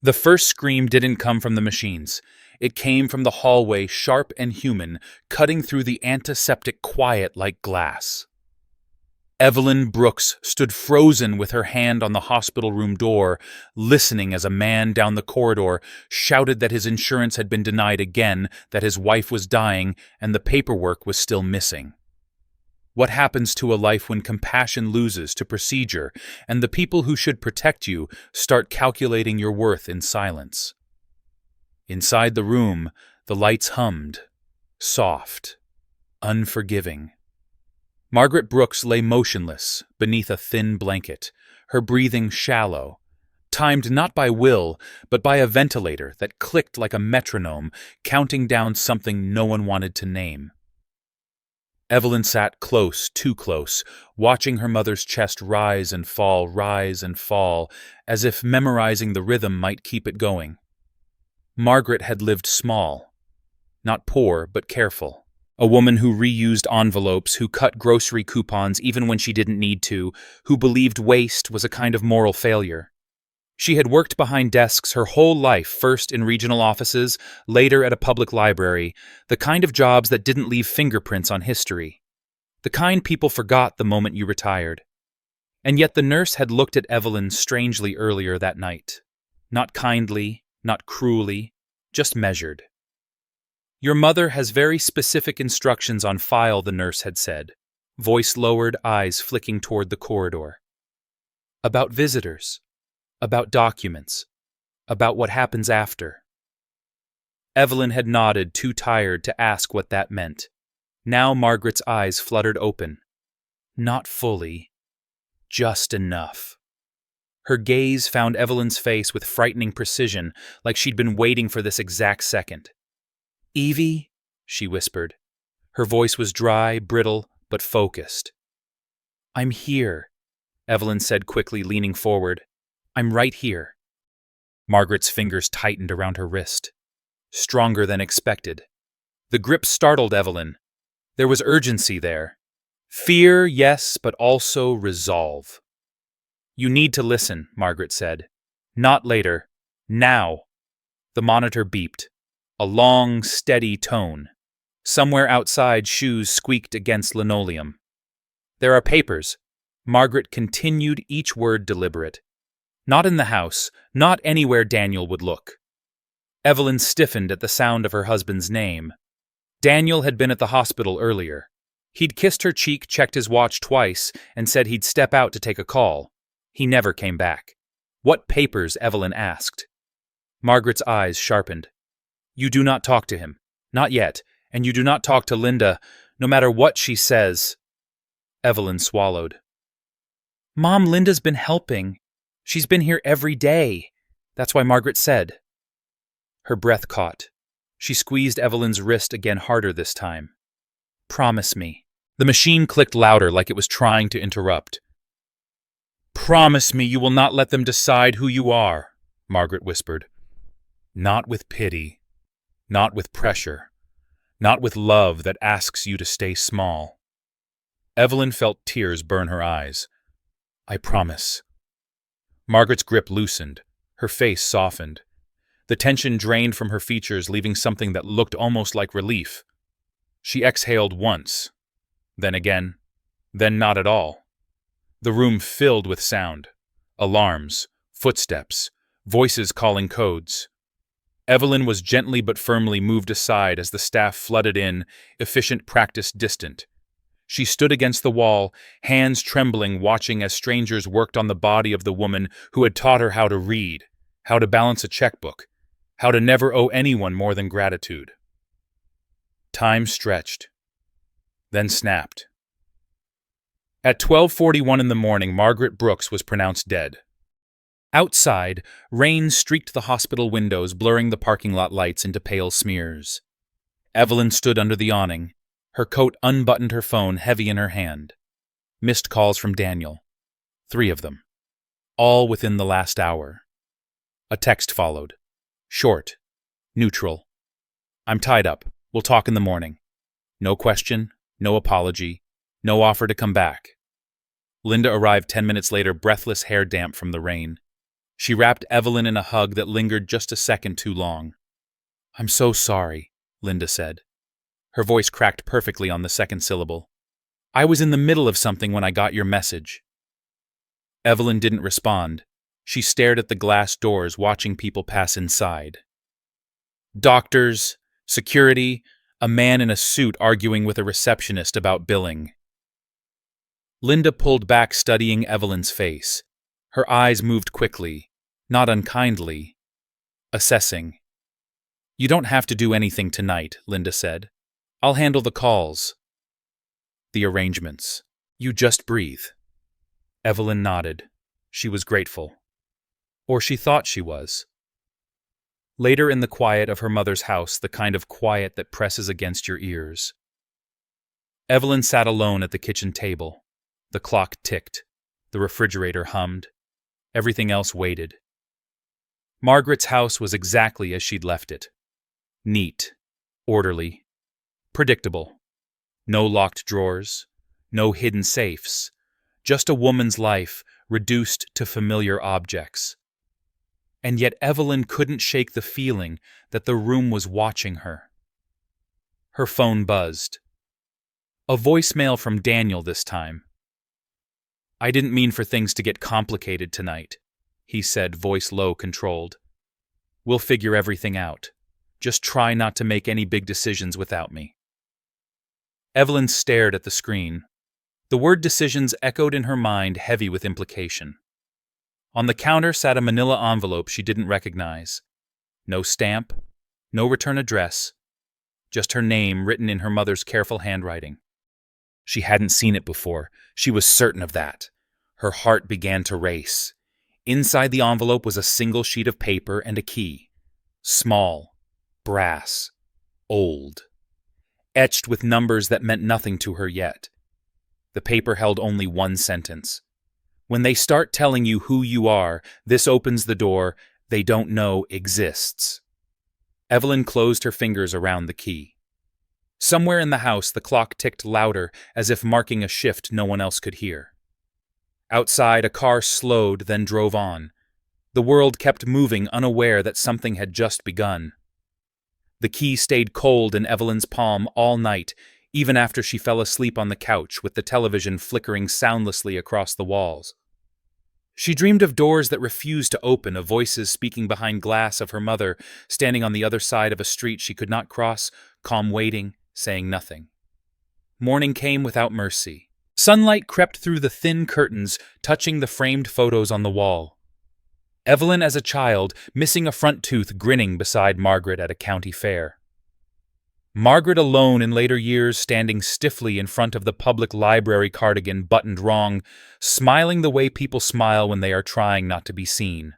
The first scream didn't come from the machines. It came from the hallway, sharp and human, cutting through the antiseptic quiet like glass. Evelyn Brooks stood frozen with her hand on the hospital room door, listening as a man down the corridor shouted that his insurance had been denied again, that his wife was dying, and the paperwork was still missing. What happens to a life when compassion loses to procedure, and the people who should protect you start calculating your worth in silence? Inside the room, the lights hummed, soft, unforgiving. Margaret Brooks lay motionless beneath a thin blanket, her breathing shallow, timed not by will, but by a ventilator that clicked like a metronome, counting down something no one wanted to name. Evelyn sat close, too close, watching her mother's chest rise and fall, as if memorizing the rhythm might keep it going. Margaret had lived small, not poor, but careful. A woman who reused envelopes, who cut grocery coupons even when she didn't need to, who believed waste was a kind of moral failure. She had worked behind desks her whole life, first in regional offices, later at a public library, the kind of jobs that didn't leave fingerprints on history. The kind people forgot the moment you retired. And yet the nurse had looked at Evelyn strangely earlier that night. Not kindly, not cruelly, just measured. "Your mother has very specific instructions on file," the nurse had said, voice lowered, eyes flicking toward the corridor. "About visitors. About documents. About what happens after." Evelyn had nodded, too tired to ask what that meant. Now Margaret's eyes fluttered open. Not fully. Just enough. Her gaze found Evelyn's face with frightening precision, like she'd been waiting for this exact second. "Evie," she whispered. Her voice was dry, brittle, but focused. "I'm here," Evelyn said quickly, leaning forward. "I'm right here." Margaret's fingers tightened around her wrist. Stronger than expected. The grip startled Evelyn. There was urgency there. Fear, yes, but also resolve. "You need to listen," Margaret said. "Not later. Now." The monitor beeped. A long, steady tone. Somewhere outside, shoes squeaked against linoleum. "There are papers." Margaret continued, each word deliberate. "Not in the house, not anywhere Daniel would look." Evelyn stiffened at the sound of her husband's name. Daniel had been at the hospital earlier. He'd kissed her cheek, checked his watch twice, and said he'd step out to take a call. He never came back. "What papers?" Evelyn asked. Margaret's eyes sharpened. "You do not talk to him. Not yet. And you do not talk to Linda, no matter what she says." Evelyn swallowed. "Mom, Linda's been helping. She's been here every day. That's why Margaret said." Her breath caught. She squeezed Evelyn's wrist again, harder this time. "Promise me." The machine clicked louder, like it was trying to interrupt. "Promise me you will not let them decide who you are," Margaret whispered. "Not with pity. Not with pressure. Not with love that asks you to stay small." Evelyn felt tears burn her eyes. "I promise." Margaret's grip loosened. Her face softened. The tension drained from her features, leaving something that looked almost like relief. She exhaled once, then again, then not at all. The room filled with sound. Alarms, footsteps, voices calling codes. Evelyn was gently but firmly moved aside as the staff flooded in, efficient practice distant. She stood against the wall, hands trembling, watching as strangers worked on the body of the woman who had taught her how to read, how to balance a checkbook, how to never owe anyone more than gratitude. Time stretched, then snapped. At 12:41 in the morning, Margaret Brooks was pronounced dead. Outside, rain streaked the hospital windows, blurring the parking lot lights into pale smears. Evelyn stood under the awning. Her coat unbuttoned, her phone heavy in her hand. Missed calls from Daniel. 3 of them. All within the last hour. A text followed. Short. Neutral. "I'm tied up. We'll talk in the morning." No question, no apology, no offer to come back. Linda arrived 10 minutes later, breathless, hair damp from the rain. She wrapped Evelyn in a hug that lingered just a second too long. "I'm so sorry," Linda said. Her voice cracked perfectly on the second syllable. "I was in the middle of something when I got your message." Evelyn didn't respond. She stared at the glass doors, watching people pass inside. Doctors, security, a man in a suit arguing with a receptionist about billing. Linda pulled back, studying Evelyn's face. Her eyes moved quickly, not unkindly, assessing. "You don't have to do anything tonight," Linda said. "I'll handle the calls. The arrangements. You just breathe." Evelyn nodded. She was grateful. Or she thought she was. Later, in the quiet of her mother's house, the kind of quiet that presses against your ears, Evelyn sat alone at the kitchen table. The clock ticked. The refrigerator hummed. Everything else waited. Margaret's house was exactly as she'd left it. Neat, orderly, predictable. No locked drawers, no hidden safes, just a woman's life reduced to familiar objects. And yet Evelyn couldn't shake the feeling that the room was watching her. Her phone buzzed. A voicemail from Daniel this time. "I didn't mean for things to get complicated tonight," he said, voice low, controlled. "We'll figure everything out. Just try not to make any big decisions without me." Evelyn stared at the screen. The word decisions echoed in her mind, heavy with implication. On the counter sat a manila envelope she didn't recognize. No stamp, no return address, just her name written in her mother's careful handwriting. She hadn't seen it before. She was certain of that. Her heart began to race. Inside the envelope was a single sheet of paper and a key. Small, brass, old, etched with numbers that meant nothing to her yet. The paper held only one sentence. "When they start telling you who you are, this opens the door they don't know exists." Evelyn closed her fingers around the key. Somewhere in the house, the clock ticked louder, as if marking a shift no one else could hear. Outside, a car slowed, then drove on. The world kept moving, unaware that something had just begun. The key stayed cold in Evelyn's palm all night, even after she fell asleep on the couch with the television flickering soundlessly across the walls. She dreamed of doors that refused to open, of voices speaking behind glass, of her mother standing on the other side of a street she could not cross, calm, waiting, saying nothing. Morning came without mercy. Sunlight crept through the thin curtains, touching the framed photos on the wall. Evelyn as a child, missing a front tooth, grinning beside Margaret at a county fair. Margaret alone in later years, standing stiffly in front of the public library, cardigan buttoned wrong, smiling the way people smile when they are trying not to be seen.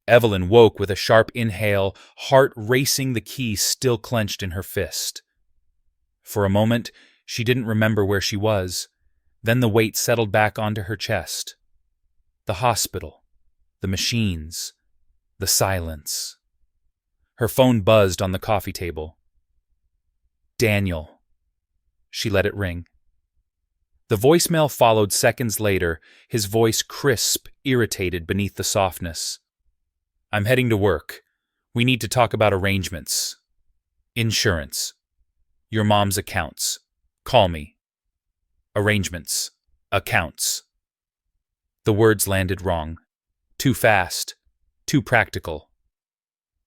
Evelyn woke with a sharp inhale, heart racing, the key still clenched in her fist. For a moment, she didn't remember where she was. Then the weight settled back onto her chest. The hospital, the machines, the silence. Her phone buzzed on the coffee table. "Daniel." She let it ring. The voicemail followed seconds later, his voice crisp, irritated beneath the softness. "I'm heading to work. We need to talk about arrangements. Insurance. Your mom's accounts. Call me. Arrangements. Accounts." The words landed wrong. Too fast. Too practical.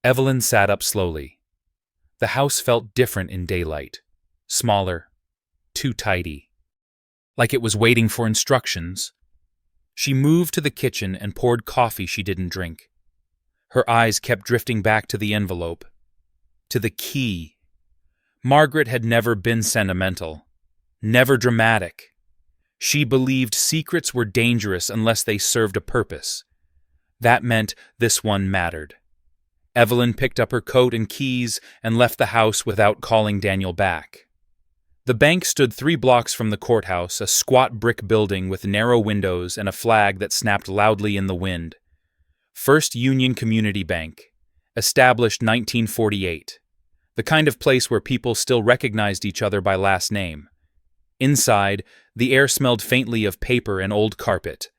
Evelyn sat up slowly. The house felt different in daylight. Smaller. Too tidy. Like it was waiting for instructions. She moved to the kitchen and poured coffee she didn't drink. Her eyes kept drifting back to the envelope. To the key. Margaret had never been sentimental. Never dramatic. She believed secrets were dangerous unless they served a purpose. That meant this one mattered. Evelyn picked up her coat and keys and left the house without calling Daniel back. The bank stood 3 blocks from the courthouse, a squat brick building with narrow windows and a flag that snapped loudly in the wind. First Union Community Bank, established 1948. The kind of place where people still recognized each other by last name. Inside, the air smelled faintly of paper and old carpet.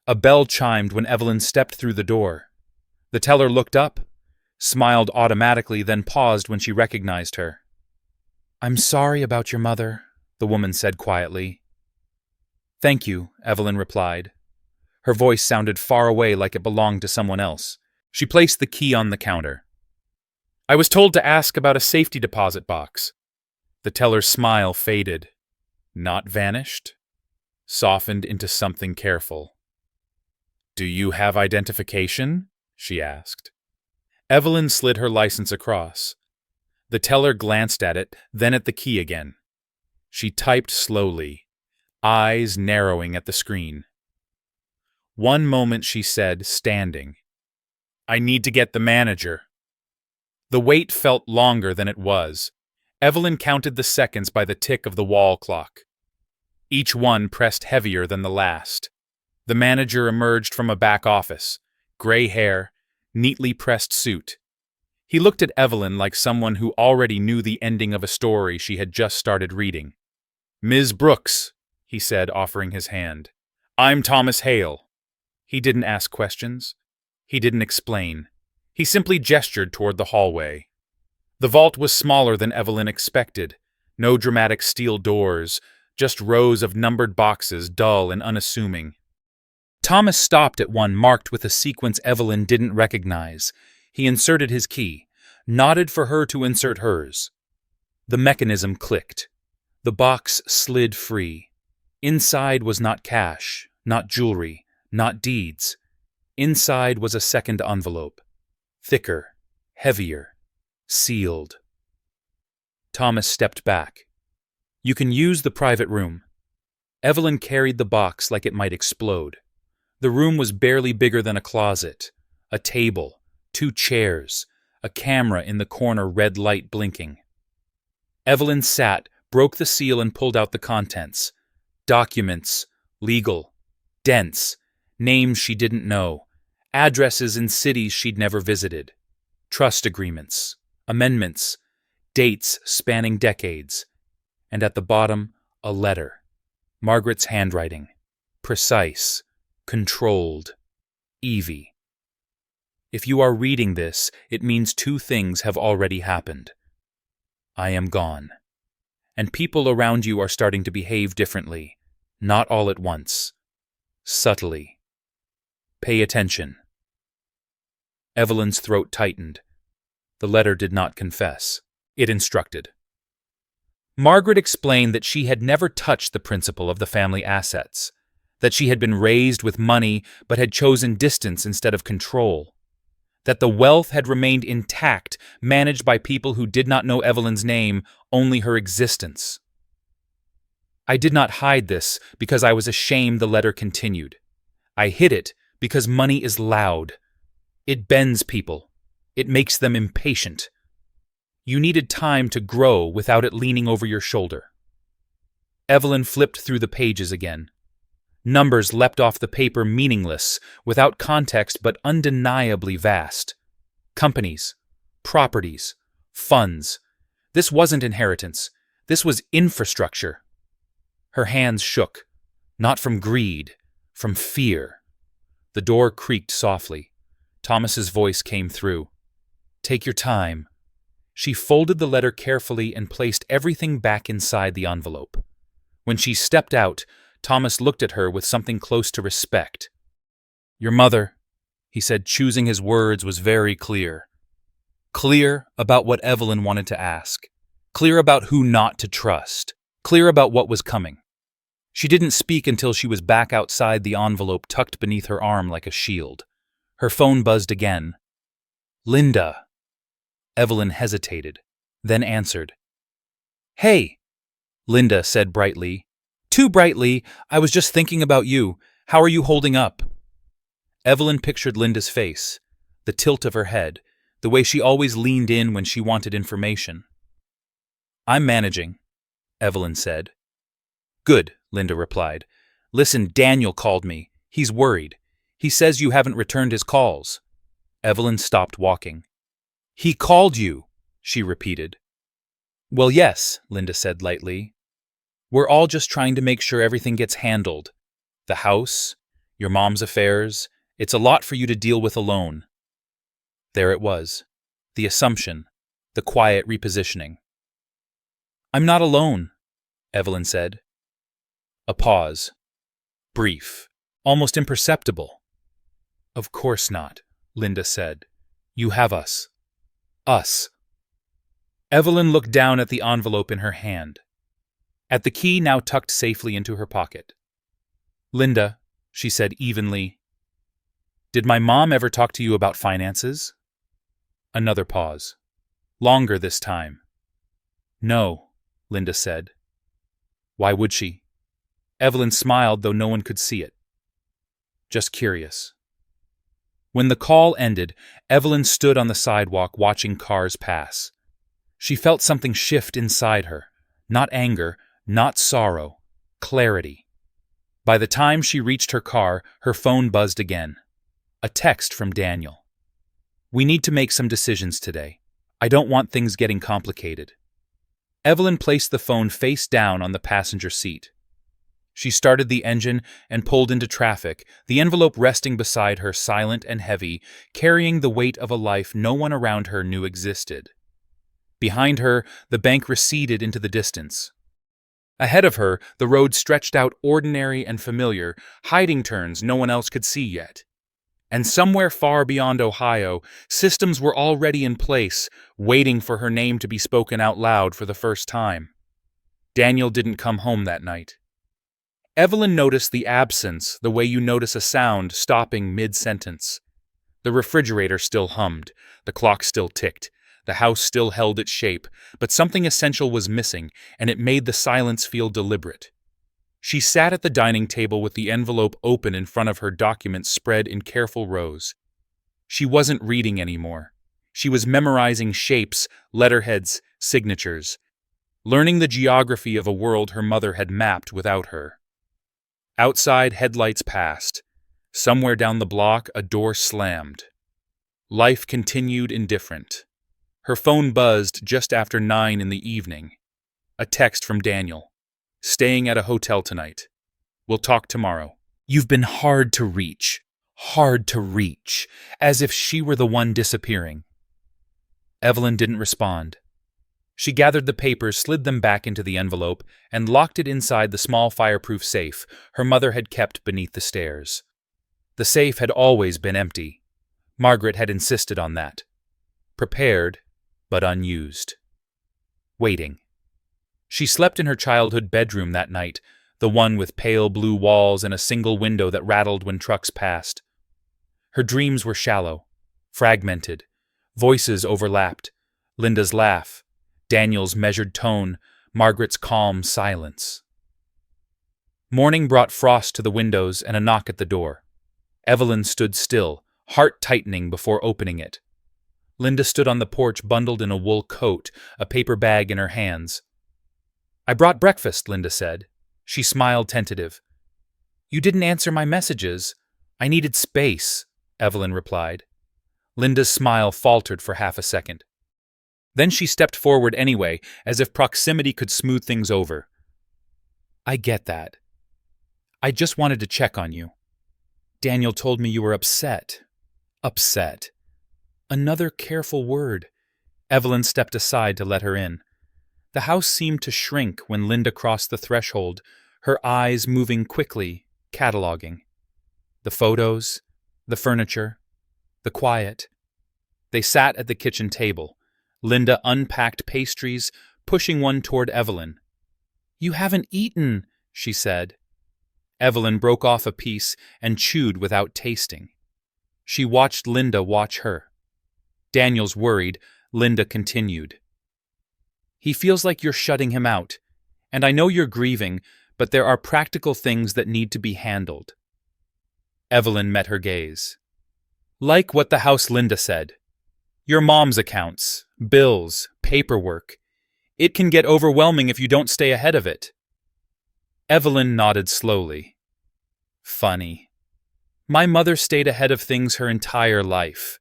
A bell chimed when Evelyn stepped through the door. The teller looked up, smiled automatically, then paused when she recognized her. "I'm sorry about your mother," the woman said quietly. "Thank you," Evelyn replied. Her voice sounded far away, like it belonged to someone else. She placed the key on the counter. "I was told to ask about a safety deposit box." The teller's smile faded. Not vanished. Softened into something careful. "Do you have identification?" she asked. Evelyn slid her license across. The teller glanced at it, then at the key again. She typed slowly, eyes narrowing at the screen. One moment she said, standing, "I need to get the manager." The wait felt longer than it was. Evelyn counted the seconds by the tick of the wall clock. Each one pressed heavier than the last. The manager emerged from a back office, gray hair, neatly pressed suit. He looked at Evelyn like someone who already knew the ending of a story she had just started reading. "Ms. Brooks," he said, offering his hand. "I'm Thomas Hale." He didn't ask questions. He didn't explain. He simply gestured toward the hallway. The vault was smaller than Evelyn expected. No dramatic steel doors, just rows of numbered boxes, dull and unassuming. Thomas stopped at one marked with a sequence Evelyn didn't recognize. He inserted his key, nodded for her to insert hers. The mechanism clicked. The box slid free. Inside was not cash, not jewelry, not deeds. Inside was a second envelope. Thicker, heavier, sealed. Thomas stepped back. "You can use the private room." Evelyn carried the box like it might explode. The room was barely bigger than a closet. A table, 2 chairs, a camera in the corner, red light blinking. Evelyn sat, broke the seal and pulled out the contents. Documents, legal, dense, names she didn't know, addresses in cities she'd never visited, trust agreements, amendments, dates spanning decades, and at the bottom, a letter. Margaret's handwriting. Precise. Controlled. Evie. If you are reading this, it means 2 things have already happened. I am gone. And people around you are starting to behave differently, not all at once. Subtly. Pay attention. Evelyn's throat tightened. The letter did not confess. It instructed. Margaret explained that she had never touched the principal of the family assets, that she had been raised with money but had chosen distance instead of control, that the wealth had remained intact, managed by people who did not know Evelyn's name, only her existence. "I did not hide this because I was ashamed," the letter continued. "I hid it because money is loud. It bends people. It makes them impatient. You needed time to grow without it leaning over your shoulder." Evelyn flipped through the pages again. Numbers leapt off the paper, meaningless, without context but undeniably vast. Companies, properties, funds. This wasn't inheritance. This was infrastructure. Her hands shook, not from greed, from fear. The door creaked softly. Thomas's voice came through. "Take your time." She folded the letter carefully and placed everything back inside the envelope. When she stepped out, Thomas looked at her with something close to respect. "Your mother," he said, choosing his words, was very clear. Clear about what Evelyn wanted to ask. Clear about who not to trust. Clear about what was coming. She didn't speak until she was back outside, the envelope tucked beneath her arm like a shield. Her phone buzzed again. "Linda." Evelyn hesitated, then answered. "Hey," Linda said brightly. "Too brightly. I was just thinking about you. How are you holding up?" Evelyn pictured Linda's face, the tilt of her head, the way she always leaned in when she wanted information. "I'm managing," Evelyn said. "Good," Linda replied. "Listen, Daniel called me. He's worried. He says you haven't returned his calls." Evelyn stopped walking. "He called you," she repeated. "Well, yes," Linda said lightly. "We're all just trying to make sure everything gets handled. The house, your mom's affairs. It's a lot for you to deal with alone. There it was. The assumption. The quiet repositioning. I'm not alone, Evelyn said. A pause. Brief. Almost imperceptible. Of course not, Linda said. You have us. Us. Evelyn looked down at the envelope in her hand, at the key now tucked safely into her pocket. Linda, she said evenly, did my mom ever talk to you about finances? Another pause. Longer this time. No, Linda said. Why would she? Evelyn smiled, though no one could see it. Just curious. When the call ended, Evelyn stood on the sidewalk watching cars pass. She felt something shift inside her. Not anger, not sorrow, clarity. By the time she reached her car, her phone buzzed again. A text from Daniel. We need to make some decisions today. I don't want things getting complicated. Evelyn placed the phone face down on the passenger seat. She started the engine and pulled into traffic, the envelope resting beside her, silent and heavy, carrying the weight of a life no one around her knew existed. Behind her, the bank receded into the distance. Ahead of her, the road stretched out ordinary and familiar, hiding turns no one else could see yet. And somewhere far beyond Ohio, systems were already in place, waiting for her name to be spoken out loud for the first time. Daniel didn't come home that night. Evelyn noticed the absence, the way you notice a sound stopping mid-sentence. The refrigerator still hummed, the clock still ticked, the house still held its shape, but something essential was missing, and it made the silence feel deliberate. She sat at the dining table with the envelope open in front of her, documents spread in careful rows. She wasn't reading anymore. She was memorizing shapes, letterheads, signatures, learning the geography of a world her mother had mapped without her. Outside, headlights passed. Somewhere down the block, a door slammed. Life continued indifferent. Her phone buzzed just after 9 in the evening. A text from Daniel. Staying at a hotel tonight. We'll talk tomorrow. You've been hard to reach, as if she were the one disappearing. Evelyn didn't respond. She gathered the papers, slid them back into the envelope, and locked it inside the small fireproof safe her mother had kept beneath the stairs. The safe had always been empty. Margaret had insisted on that. Prepared, but unused. Waiting. She slept in her childhood bedroom that night, the one with pale blue walls and a single window that rattled when trucks passed. Her dreams were shallow, fragmented. Voices overlapped. Linda's laugh, Daniel's measured tone, Margaret's calm silence. Morning brought frost to the windows and a knock at the door. Evelyn stood still, heart tightening before opening it. Linda stood on the porch bundled in a wool coat, a paper bag in her hands. I brought breakfast, Linda said. She smiled tentative. You didn't answer my messages. I needed space, Evelyn replied. Linda's smile faltered for half a second. Then she stepped forward anyway, as if proximity could smooth things over. I get that. I just wanted to check on you. Daniel told me you were upset. Upset. Another careful word. Evelyn stepped aside to let her in. The house seemed to shrink when Linda crossed the threshold, her eyes moving quickly, cataloging. The photos, the furniture, the quiet. They sat at the kitchen table. Linda unpacked pastries, pushing one toward Evelyn. You haven't eaten, she said. Evelyn broke off a piece and chewed without tasting. She watched Linda watch her. Daniel's worried. Linda continued. He feels like you're shutting him out, and I know you're grieving, but there are practical things that need to be handled. Evelyn met her gaze. Like what the house Linda said. Your mom's accounts, bills, paperwork. It can get overwhelming if you don't stay ahead of it. Evelyn nodded slowly. Funny. My mother stayed ahead of things her entire life.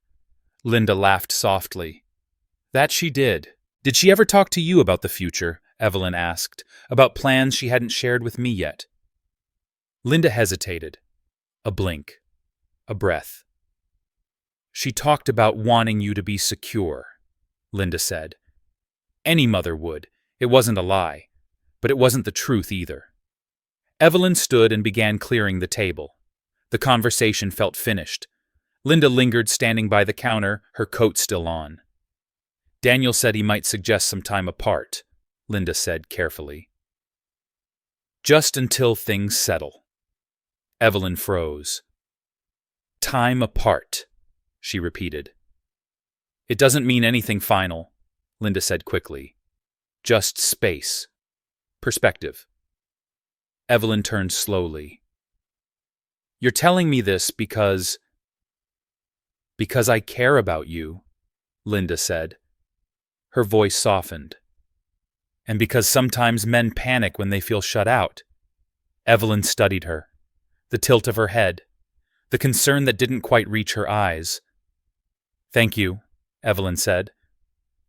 Linda laughed softly. That she did. Did she ever talk to you about the future? Evelyn asked, about plans she hadn't shared with me yet. Linda hesitated. A blink. A breath. "She talked about wanting you to be secure," Linda said. Any mother would. It wasn't a lie. But it wasn't the truth either. Evelyn stood and began clearing the table. The conversation felt finished. Linda lingered standing by the counter, her coat still on. "Daniel said he might suggest some time apart," Linda said carefully. "Just until things settle." Evelyn froze. "Time apart," she repeated. "It doesn't mean anything final," Linda said quickly. "Just space. Perspective." Evelyn turned slowly. "You're telling me this because I care about you," Linda said. Her voice softened. "And because sometimes men panic when they feel shut out." Evelyn studied her. The tilt of her head. The concern that didn't quite reach her eyes. "Thank you," Evelyn said.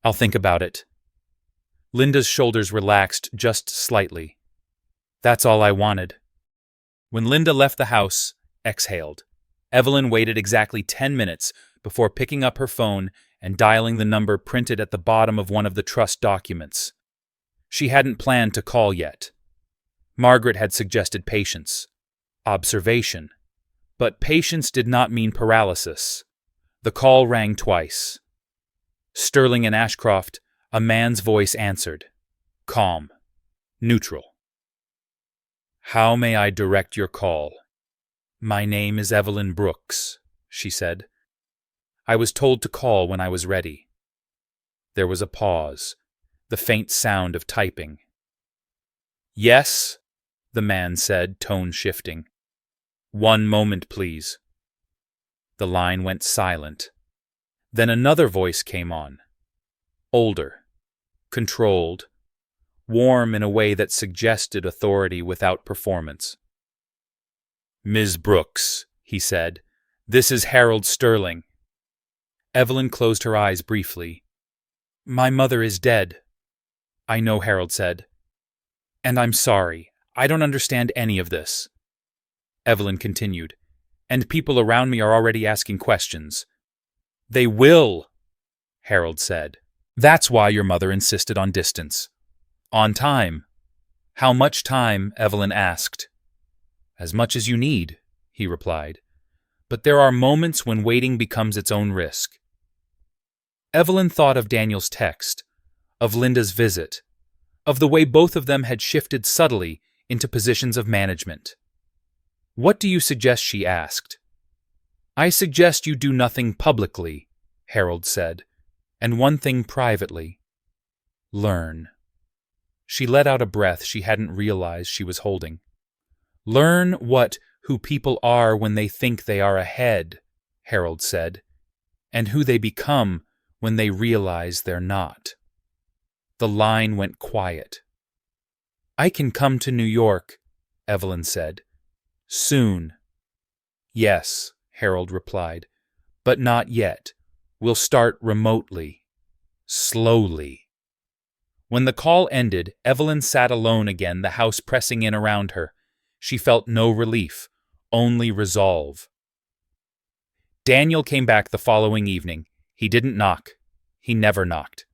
"I'll think about it." Linda's shoulders relaxed just slightly. "That's all I wanted." When Linda left the house, exhaled, Evelyn waited exactly 10 minutes before picking up her phone and dialing the number printed at the bottom of one of the trust documents. She hadn't planned to call yet. Margaret had suggested patience, observation, but patience did not mean paralysis. The call rang twice. Sterling and Ashcroft, a man's voice answered. Calm. Neutral. "How may I direct your call?" "My name is Evelyn Brooks," she said. "I was told to call when I was ready." There was a pause, the faint sound of typing. "Yes," the man said, tone shifting. "One moment, please." The line went silent. Then another voice came on. Older, controlled, warm in a way that suggested authority without performance. "Ms. Brooks," he said, "this is Harold Sterling." Evelyn closed her eyes briefly. "My mother is dead." "I know," Harold said. "And I'm sorry. I don't understand any of this." Evelyn continued. "And people around me are already asking questions." "They will," Harold said. "That's why your mother insisted on distance." "On time." "How much time?" Evelyn asked. "As much as you need," he replied. "But there are moments when waiting becomes its own risk." Evelyn thought of Daniel's text, of Linda's visit, of the way both of them had shifted subtly into positions of management. "What do you suggest?" she asked. "I suggest you do nothing publicly," Harold said, "and one thing privately. Learn." She let out a breath she hadn't realized she was holding. "Learn who people are when they think they are ahead," Harold said, "and who they become when they realize they're not." The line went quiet. "I can come to New York," Evelyn said. "Soon." "Yes," Harold replied, "but not yet. We'll start remotely. Slowly." When the call ended, Evelyn sat alone again, the house pressing in around her. She felt no relief, only resolve. Daniel came back the following evening. He didn't knock. He never knocked.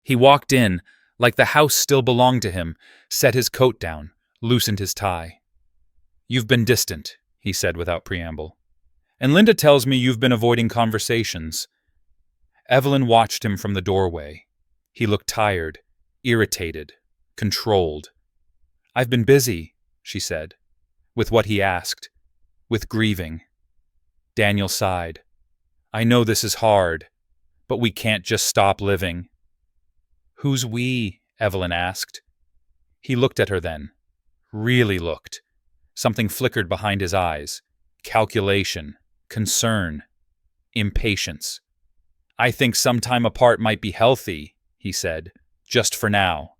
He walked in, like the house still belonged to him, set his coat down, loosened his tie. "You've been distant," he said without preamble. "And Linda tells me you've been avoiding conversations." Evelyn watched him from the doorway. He looked tired, irritated, controlled. "I've been busy," she said, with what he asked, with grieving. Daniel sighed. "I know this is hard, but we can't just stop living." "Who's we?" Evelyn asked. He looked at her then. Really looked. Something flickered behind his eyes. Calculation, concern, impatience. "I think some time apart might be healthy," he said. "Just for now."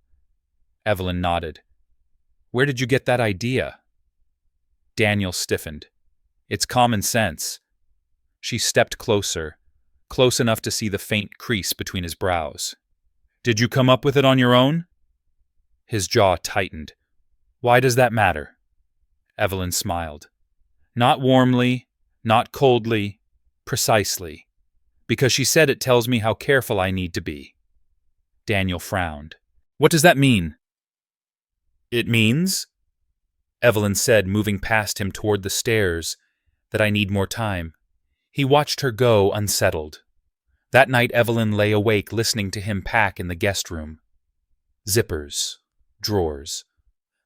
Evelyn nodded. "Where did you get that idea?" Daniel stiffened. "It's common sense." She stepped closer, close enough to see the faint crease between his brows. "Did you come up with it on your own?" His jaw tightened. "Why does that matter?" Evelyn smiled. Not warmly, not coldly, precisely. Because she said it tells me how careful I need to be. Daniel frowned. What does that mean? It means, Evelyn said, moving past him toward the stairs, that I need more time. He watched her go, unsettled. That night Evelyn lay awake listening to him pack in the guest room. Zippers, drawers,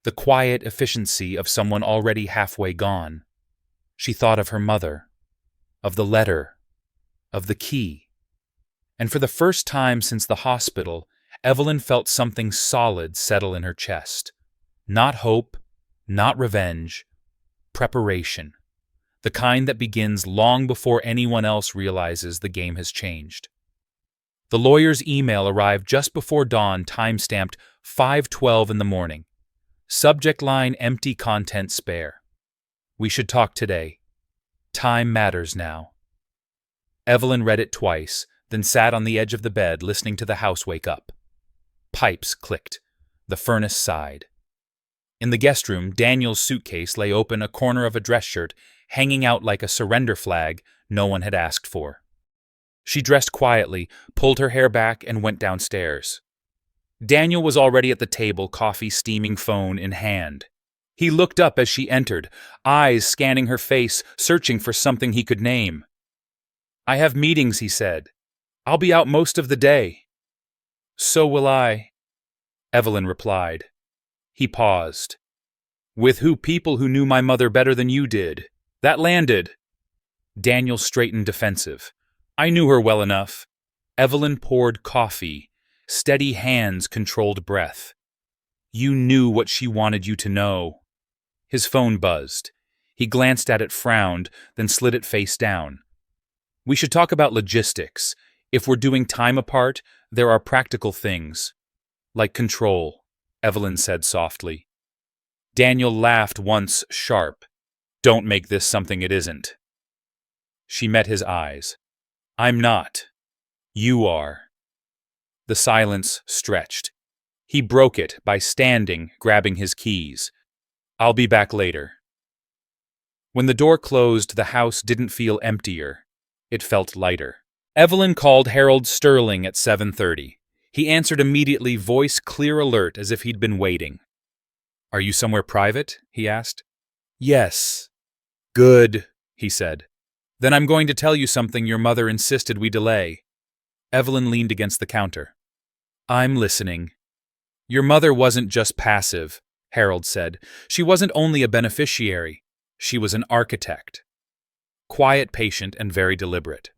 the quiet efficiency of someone already halfway gone. She thought of her mother, of the letter, of the key. And for the first time since the hospital, Evelyn felt something solid settle in her chest. Not hope, not revenge, preparation. The kind that begins long before anyone else realizes the game has changed. The lawyer's email arrived just before dawn, time-stamped 5:12 in the morning. Subject line, empty content spare. We should talk today. Time matters now. Evelyn read it twice, then sat on the edge of the bed listening to the house wake up. Pipes clicked. The furnace sighed. In the guest room, Daniel's suitcase lay open, a corner of a dress shirt hanging out like a surrender flag no one had asked for. She dressed quietly, pulled her hair back, and went downstairs. Daniel was already at the table, coffee steaming, phone in hand. He looked up as she entered, eyes scanning her face, searching for something he could name. I have meetings, he said. I'll be out most of the day. So will I, Evelyn replied. He paused. With who? People who knew my mother better than you did. That landed. Daniel straightened, defensive. I knew her well enough. Evelyn poured coffee. Steady hands controlled breath. You knew what she wanted you to know. His phone buzzed. He glanced at it, frowned, then slid it face down. We should talk about logistics. If we're doing time apart, there are practical things. Like control, Evelyn said softly. Daniel laughed once, sharp. Don't make this something it isn't. She met his eyes. I'm not. You are. The silence stretched. He broke it by standing, grabbing his keys. I'll be back later. When the door closed, the house didn't feel emptier. It felt lighter. Evelyn called Harold Sterling at 7:30. He answered immediately, voice clear, alert, as if he'd been waiting. Are you somewhere private? He asked. Yes. Good, he said. Then I'm going to tell you something your mother insisted we delay. Evelyn leaned against the counter. I'm listening. Your mother wasn't just passive, Harold said. She wasn't only a beneficiary. She was an architect. Quiet, patient, and very deliberate.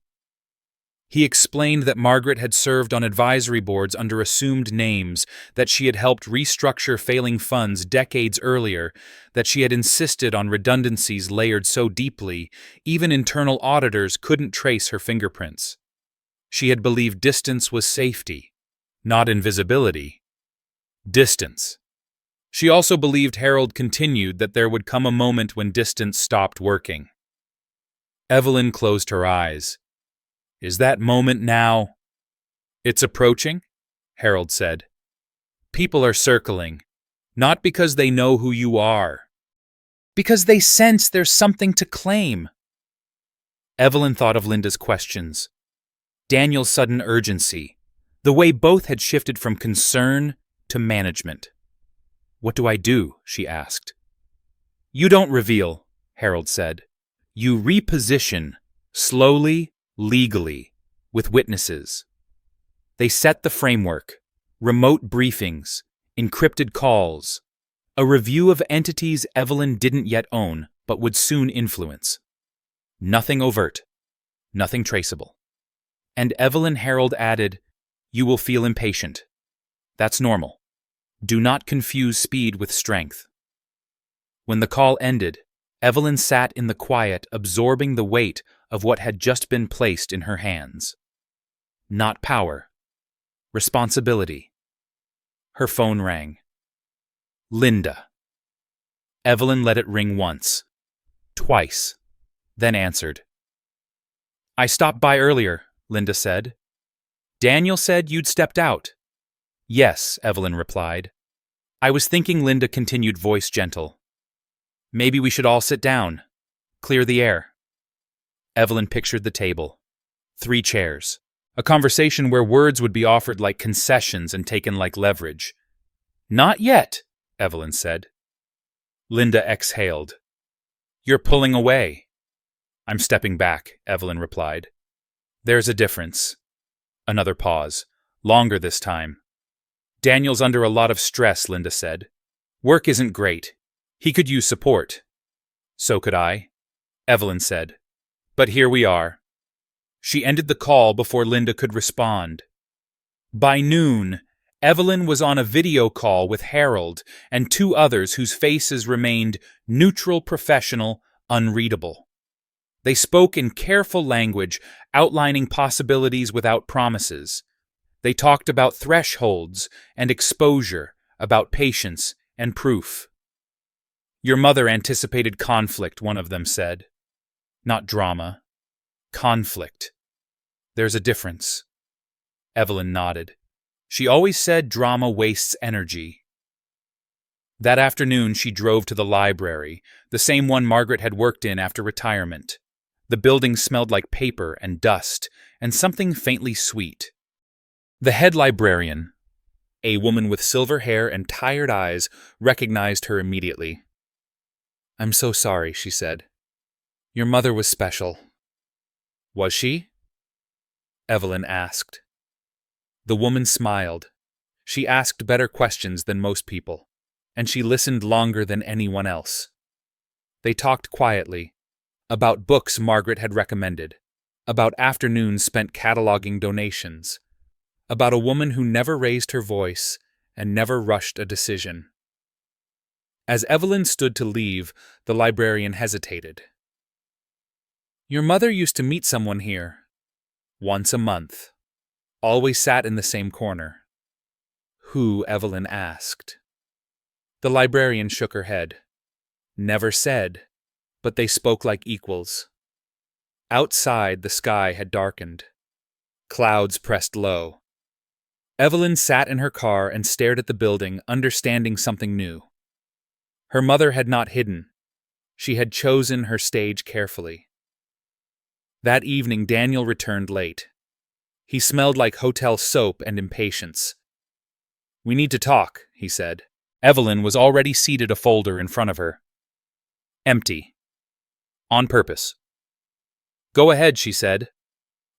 He explained that Margaret had served on advisory boards under assumed names, that she had helped restructure failing funds decades earlier, that she had insisted on redundancies layered so deeply, even internal auditors couldn't trace her fingerprints. She had believed distance was safety, not invisibility. Distance. She also believed, Harold continued, that there would come a moment when distance stopped working. Evelyn closed her eyes. Is that moment now? It's approaching, Harold said. People are circling, not because they know who you are, because they sense there's something to claim. Evelyn thought of Linda's questions, Daniel's sudden urgency, the way both had shifted from concern to management. What do I do? She asked. You don't reveal, Harold said. You reposition, slowly, legally, with witnesses. They set the framework, remote briefings, encrypted calls, a review of entities Evelyn didn't yet own but would soon influence. Nothing overt, nothing traceable. And Evelyn, Harold added, you will feel impatient. That's normal. Do not confuse speed with strength. When the call ended, Evelyn sat in the quiet, absorbing the weight of what had just been placed in her hands. Not power. Responsibility. Her phone rang. Linda. Evelyn let it ring once. Twice. Then answered. I stopped by earlier, Linda said. Daniel said you'd stepped out. Yes, Evelyn replied. I was thinking, Linda continued, voice gentle. Maybe we should all sit down. Clear the air. Evelyn pictured the table. 3 chairs. A conversation where words would be offered like concessions and taken like leverage. Not yet, Evelyn said. Linda exhaled. You're pulling away. I'm stepping back, Evelyn replied. There's a difference. Another pause. Longer this time. Daniel's under a lot of stress, Linda said. Work isn't great. He could use support. So could I, Evelyn said. But here we are. She ended the call before Linda could respond. By noon, Evelyn was on a video call with Harold and 2 others whose faces remained neutral, professional, unreadable. They spoke in careful language, outlining possibilities without promises. They talked about thresholds and exposure, about patience and proof. Your mother anticipated conflict, one of them said. Not drama. Conflict. There's a difference. Evelyn nodded. She always said drama wastes energy. That afternoon she drove to the library, the same one Margaret had worked in after retirement. The building smelled like paper and dust, and something faintly sweet. The head librarian, a woman with silver hair and tired eyes, recognized her immediately. I'm so sorry, she said. Your mother was special. Was she? Evelyn asked. The woman smiled. She asked better questions than most people, and she listened longer than anyone else. They talked quietly, about books Margaret had recommended, about afternoons spent cataloging donations, about a woman who never raised her voice and never rushed a decision. As Evelyn stood to leave, the librarian hesitated. Your mother used to meet someone here. Once a month. Always sat in the same corner. Who? Evelyn asked. The librarian shook her head. Never said, but they spoke like equals. Outside, the sky had darkened. Clouds pressed low. Evelyn sat in her car and stared at the building, understanding something new. Her mother had not hidden. She had chosen her stage carefully. That evening, Daniel returned late. He smelled like hotel soap and impatience. We need to talk, he said. Evelyn was already seated, a folder in front of her. Empty. On purpose. Go ahead, she said.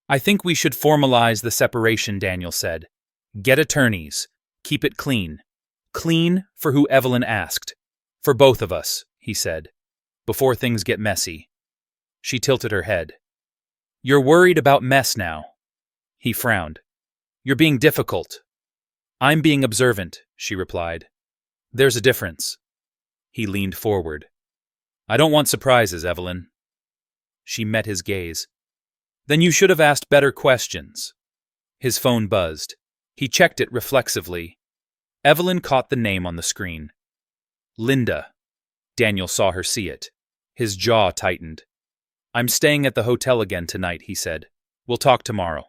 I think we should formalize the separation, Daniel said. Get attorneys. Keep it clean. Clean for who Evelyn asked. For both of us, he said, before things get messy. She tilted her head. You're worried about mess now. He frowned. You're being difficult. I'm being observant, she replied. There's a difference. He leaned forward. I don't want surprises, Evelyn. She met his gaze. Then you should have asked better questions. His phone buzzed. He checked it reflexively. Evelyn caught the name on the screen. Linda. Daniel saw her see it. His jaw tightened. I'm staying at the hotel again tonight, he said. We'll talk tomorrow.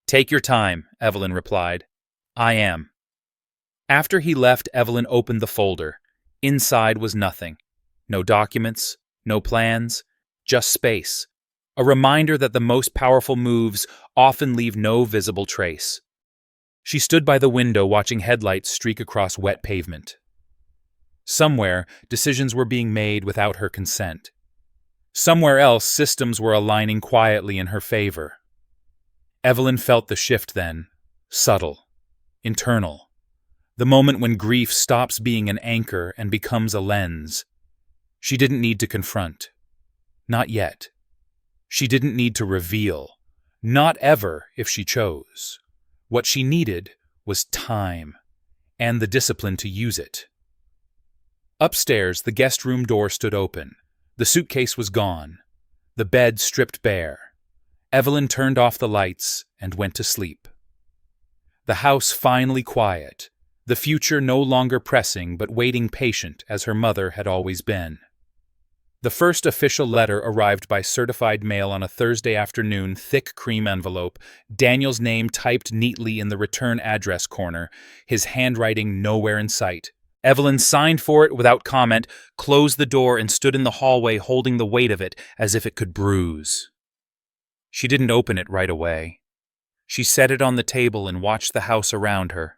Take your time, Evelyn replied. I am. After he left, Evelyn opened the folder. Inside was nothing. No documents, no plans, just space. A reminder that the most powerful moves often leave no visible trace. She stood by the window watching headlights streak across wet pavement. Somewhere, decisions were being made without her consent. Somewhere else, systems were aligning quietly in her favor. Evelyn felt the shift then, subtle, internal. The moment when grief stops being an anchor and becomes a lens. She didn't need to confront. Not yet. She didn't need to reveal. Not ever, if she chose. What she needed was time, and the discipline to use it. Upstairs, the guest room door stood open. The suitcase was gone. The bed stripped bare. Evelyn turned off the lights and went to sleep. The house finally quiet, the future no longer pressing but waiting patient as her mother had always been. The first official letter arrived by certified mail on a Thursday afternoon, thick cream envelope, Daniel's name typed neatly in the return address corner, his handwriting nowhere in sight. Evelyn signed for it without comment, closed the door, and stood in the hallway holding the weight of it as if it could bruise. She didn't open it right away. She set it on the table and watched the house around her.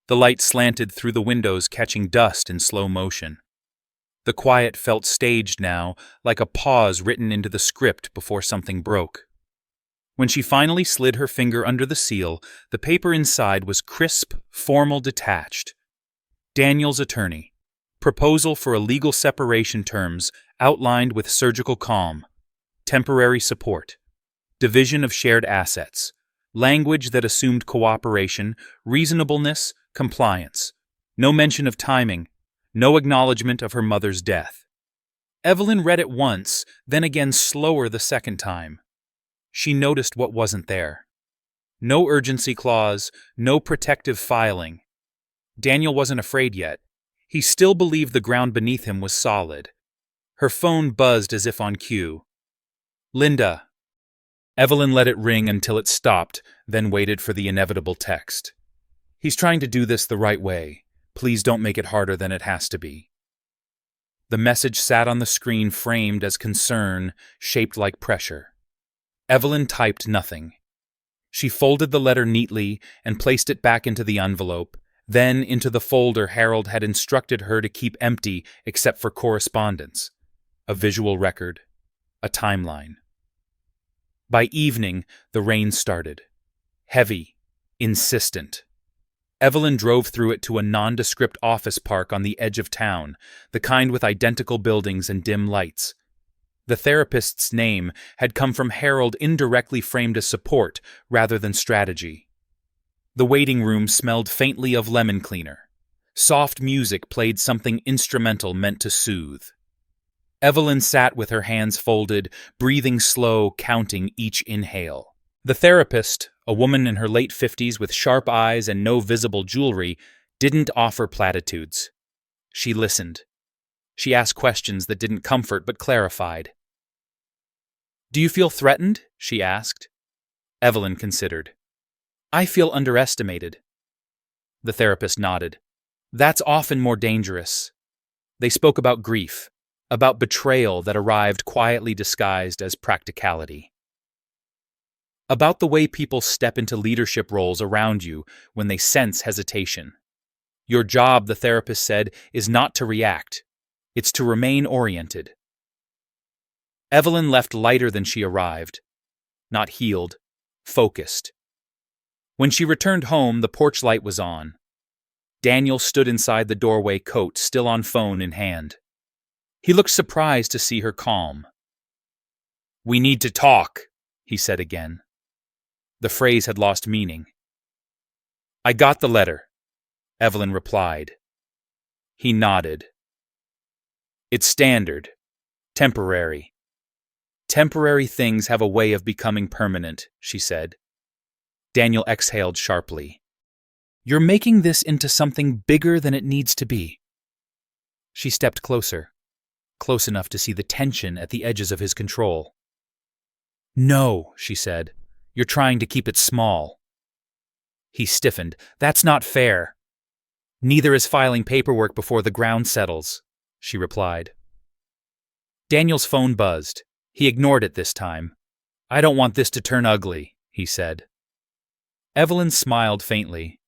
The light slanted through the windows, catching dust in slow motion. The quiet felt staged now, like a pause written into the script before something broke. When she finally slid her finger under the seal, the paper inside was crisp, formal, detached. Daniel's attorney. Proposal for a legal separation terms outlined with surgical calm. Temporary support. Division of shared assets. Language that assumed cooperation, reasonableness, compliance. No mention of timing. No acknowledgement of her mother's death. Evelyn read it once, then again slower the second time. She noticed what wasn't there. No urgency clause, no protective filing. Daniel wasn't afraid yet. He still believed the ground beneath him was solid. Her phone buzzed as if on cue. Linda. Evelyn let it ring until it stopped, then waited for the inevitable text. He's trying to do this the right way. Please don't make it harder than it has to be. The message sat on the screen, framed as concern, shaped like pressure. Evelyn typed nothing. She folded the letter neatly and placed it back into the envelope, then into the folder Harold had instructed her to keep empty except for correspondence. A visual record. A timeline. By evening, the rain started. Heavy. Insistent. Evelyn drove through it to a nondescript office park on the edge of town, the kind with identical buildings and dim lights. The therapist's name had come from Harold, indirectly framed as support rather than strategy. The waiting room smelled faintly of lemon cleaner. Soft music played something instrumental meant to soothe. Evelyn sat with her hands folded, breathing slow, counting each inhale. The therapist, a woman in her late 50s with sharp eyes and no visible jewelry, didn't offer platitudes. She listened. She asked questions that didn't comfort but clarified. Do you feel threatened? She asked. Evelyn considered. I feel underestimated. The therapist nodded. That's often more dangerous. They spoke about grief, about betrayal that arrived quietly disguised as practicality. About the way people step into leadership roles around you when they sense hesitation. Your job, the therapist said, is not to react. It's to remain oriented. Evelyn left lighter than she arrived. Not healed, focused. When she returned home, the porch light was on. Daniel stood inside the doorway, coat still on phone in hand. He looked surprised to see her calm. We need to talk, he said again. The phrase had lost meaning. I got the letter, Evelyn replied. He nodded. It's standard. Temporary. Temporary things have a way of becoming permanent, she said. Daniel exhaled sharply. You're making this into something bigger than it needs to be. She stepped closer, close enough to see the tension at the edges of his control. No, she said. You're trying to keep it small. He stiffened. That's not fair. Neither is filing paperwork before the ground settles, she replied. Daniel's phone buzzed. He ignored it this time. I don't want this to turn ugly, he said. Evelyn smiled faintly.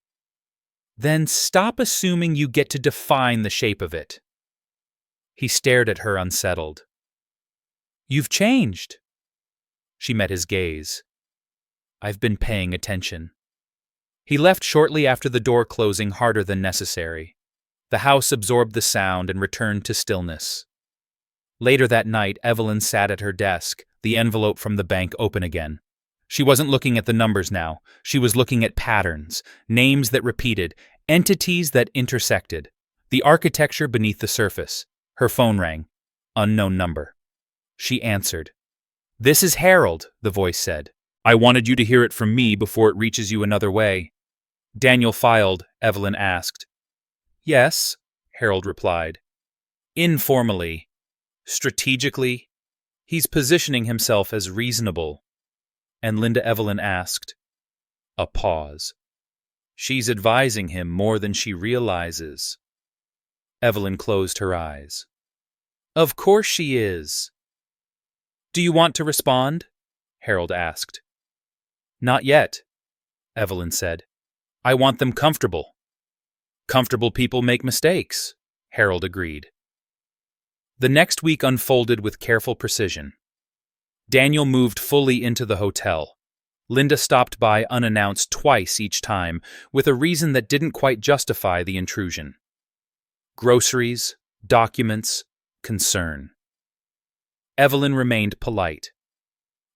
Then stop assuming you get to define the shape of it. He stared at her, unsettled. You've changed. She met his gaze. I've been paying attention. He left shortly after the door closing harder than necessary. The house absorbed the sound and returned to stillness. Later that night, Evelyn sat at her desk, the envelope from the bank open again. She wasn't looking at the numbers now. She was looking at patterns, names that repeated, entities that intersected, the architecture beneath the surface. Her phone rang. Unknown number. She answered. This is Harold, the voice said. I wanted you to hear it from me before it reaches you another way. Daniel filed, Evelyn asked. Yes, Harold replied. Informally. Strategically. He's positioning himself as reasonable. And Linda Evelyn asked. A pause. She's advising him more than she realizes. Evelyn closed her eyes. Of course she is. Do you want to respond? Harold asked. Not yet, Evelyn said. I want them comfortable. Comfortable people make mistakes, Harold agreed. The next week unfolded with careful precision. Daniel moved fully into the hotel. Linda stopped by unannounced twice each time, with a reason that didn't quite justify the intrusion. Groceries, documents, concern. Evelyn remained polite,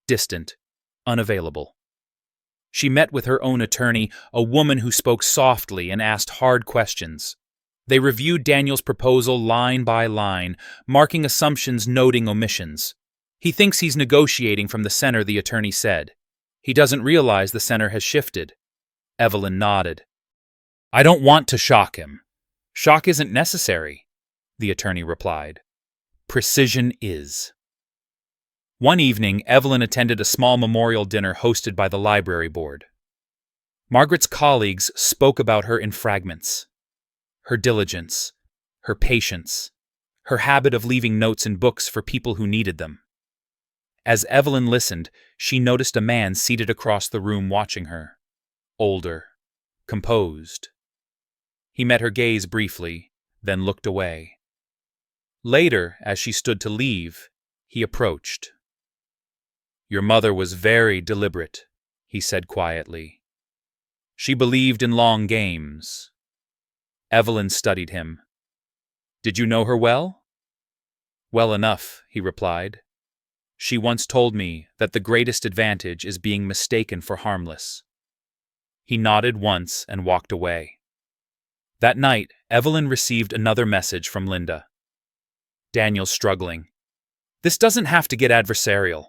distant, unavailable. She met with her own attorney, a woman who spoke softly and asked hard questions. They reviewed Daniel's proposal line by line, marking assumptions, noting omissions. He thinks he's negotiating from the center, the attorney said. He doesn't realize the center has shifted. Evelyn nodded. I don't want to shock him. Shock isn't necessary, the attorney replied. Precision is. One evening, Evelyn attended a small memorial dinner hosted by the library board. Margaret's colleagues spoke about her in fragments. Her diligence, her patience, her habit of leaving notes in books for people who needed them. As Evelyn listened, she noticed a man seated across the room watching her. Older, composed. He met her gaze briefly, then looked away. Later, as she stood to leave, he approached. Your mother was very deliberate, he said quietly. She believed in long games. Evelyn studied him. Did you know her well? Well enough, he replied. She once told me that the greatest advantage is being mistaken for harmless. He nodded once and walked away. That night, Evelyn received another message from Linda. Daniel's struggling. This doesn't have to get adversarial.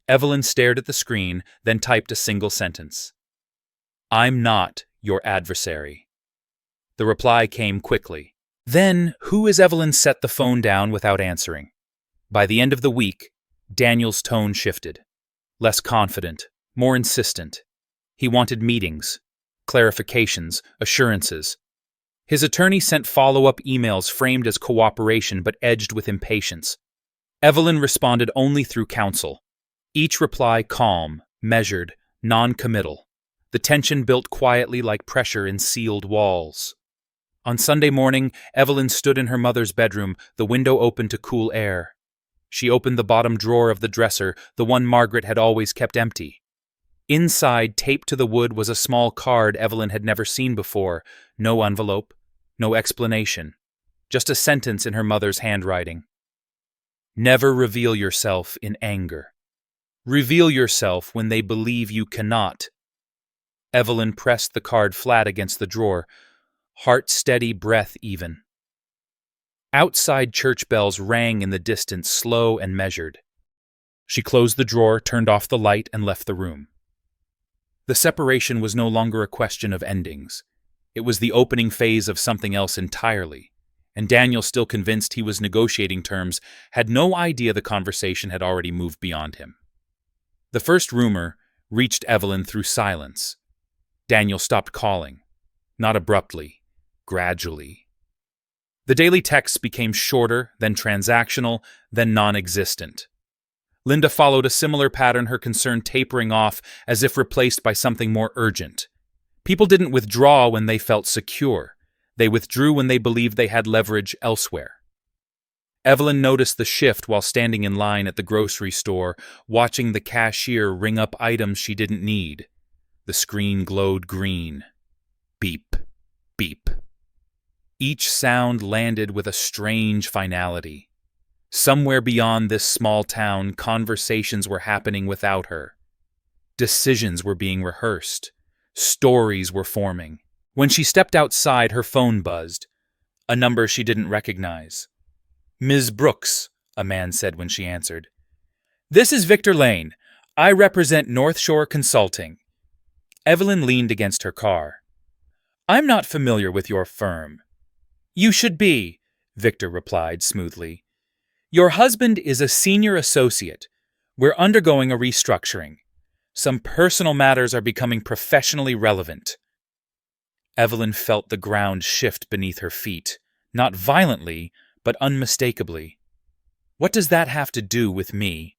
Evelyn stared at the screen, then typed a single sentence. I'm not your adversary. The reply came quickly. Then, who as Evelyn set the phone down without answering? By the end of the week, Daniel's tone shifted. Less confident, more insistent. He wanted meetings, clarifications, assurances. His attorney sent follow-up emails framed as cooperation but edged with impatience. Evelyn responded only through counsel. Each reply calm, measured, non-committal. The tension built quietly like pressure in sealed walls. On Sunday morning, Evelyn stood in her mother's bedroom, the window open to cool air. She opened the bottom drawer of the dresser, the one Margaret had always kept empty. Inside, taped to the wood, was a small card Evelyn had never seen before. No envelope, no explanation. Just a sentence in her mother's handwriting. Never reveal yourself in anger. Reveal yourself when they believe you cannot. Evelyn pressed the card flat against the drawer, heart steady, breath even. Outside church bells rang in the distance, slow and measured. She closed the drawer, turned off the light, and left the room. The separation was no longer a question of endings. It was the opening phase of something else entirely, and Daniel, still convinced he was negotiating terms, had no idea the conversation had already moved beyond him. The first rumor reached Evelyn through silence. Daniel stopped calling, not abruptly, gradually. The daily texts became shorter, then transactional, then non-existent. Linda followed a similar pattern, her concern tapering off as if replaced by something more urgent. People didn't withdraw when they felt secure. They withdrew when they believed they had leverage elsewhere. Evelyn noticed the shift while standing in line at the grocery store, watching the cashier ring up items she didn't need. The screen glowed green. Beep, beep. Each sound landed with a strange finality. Somewhere beyond this small town, conversations were happening without her. Decisions were being rehearsed. Stories were forming. When she stepped outside, her phone buzzed. A number she didn't recognize. Ms. Brooks, a man said when she answered. This is Victor Lane. I represent North Shore Consulting. Evelyn leaned against her car. I'm not familiar with your firm. You should be, Victor replied smoothly. Your husband is a senior associate. We're undergoing a restructuring. Some personal matters are becoming professionally relevant. Evelyn felt the ground shift beneath her feet. Not violently, but unmistakably. What does that have to do with me?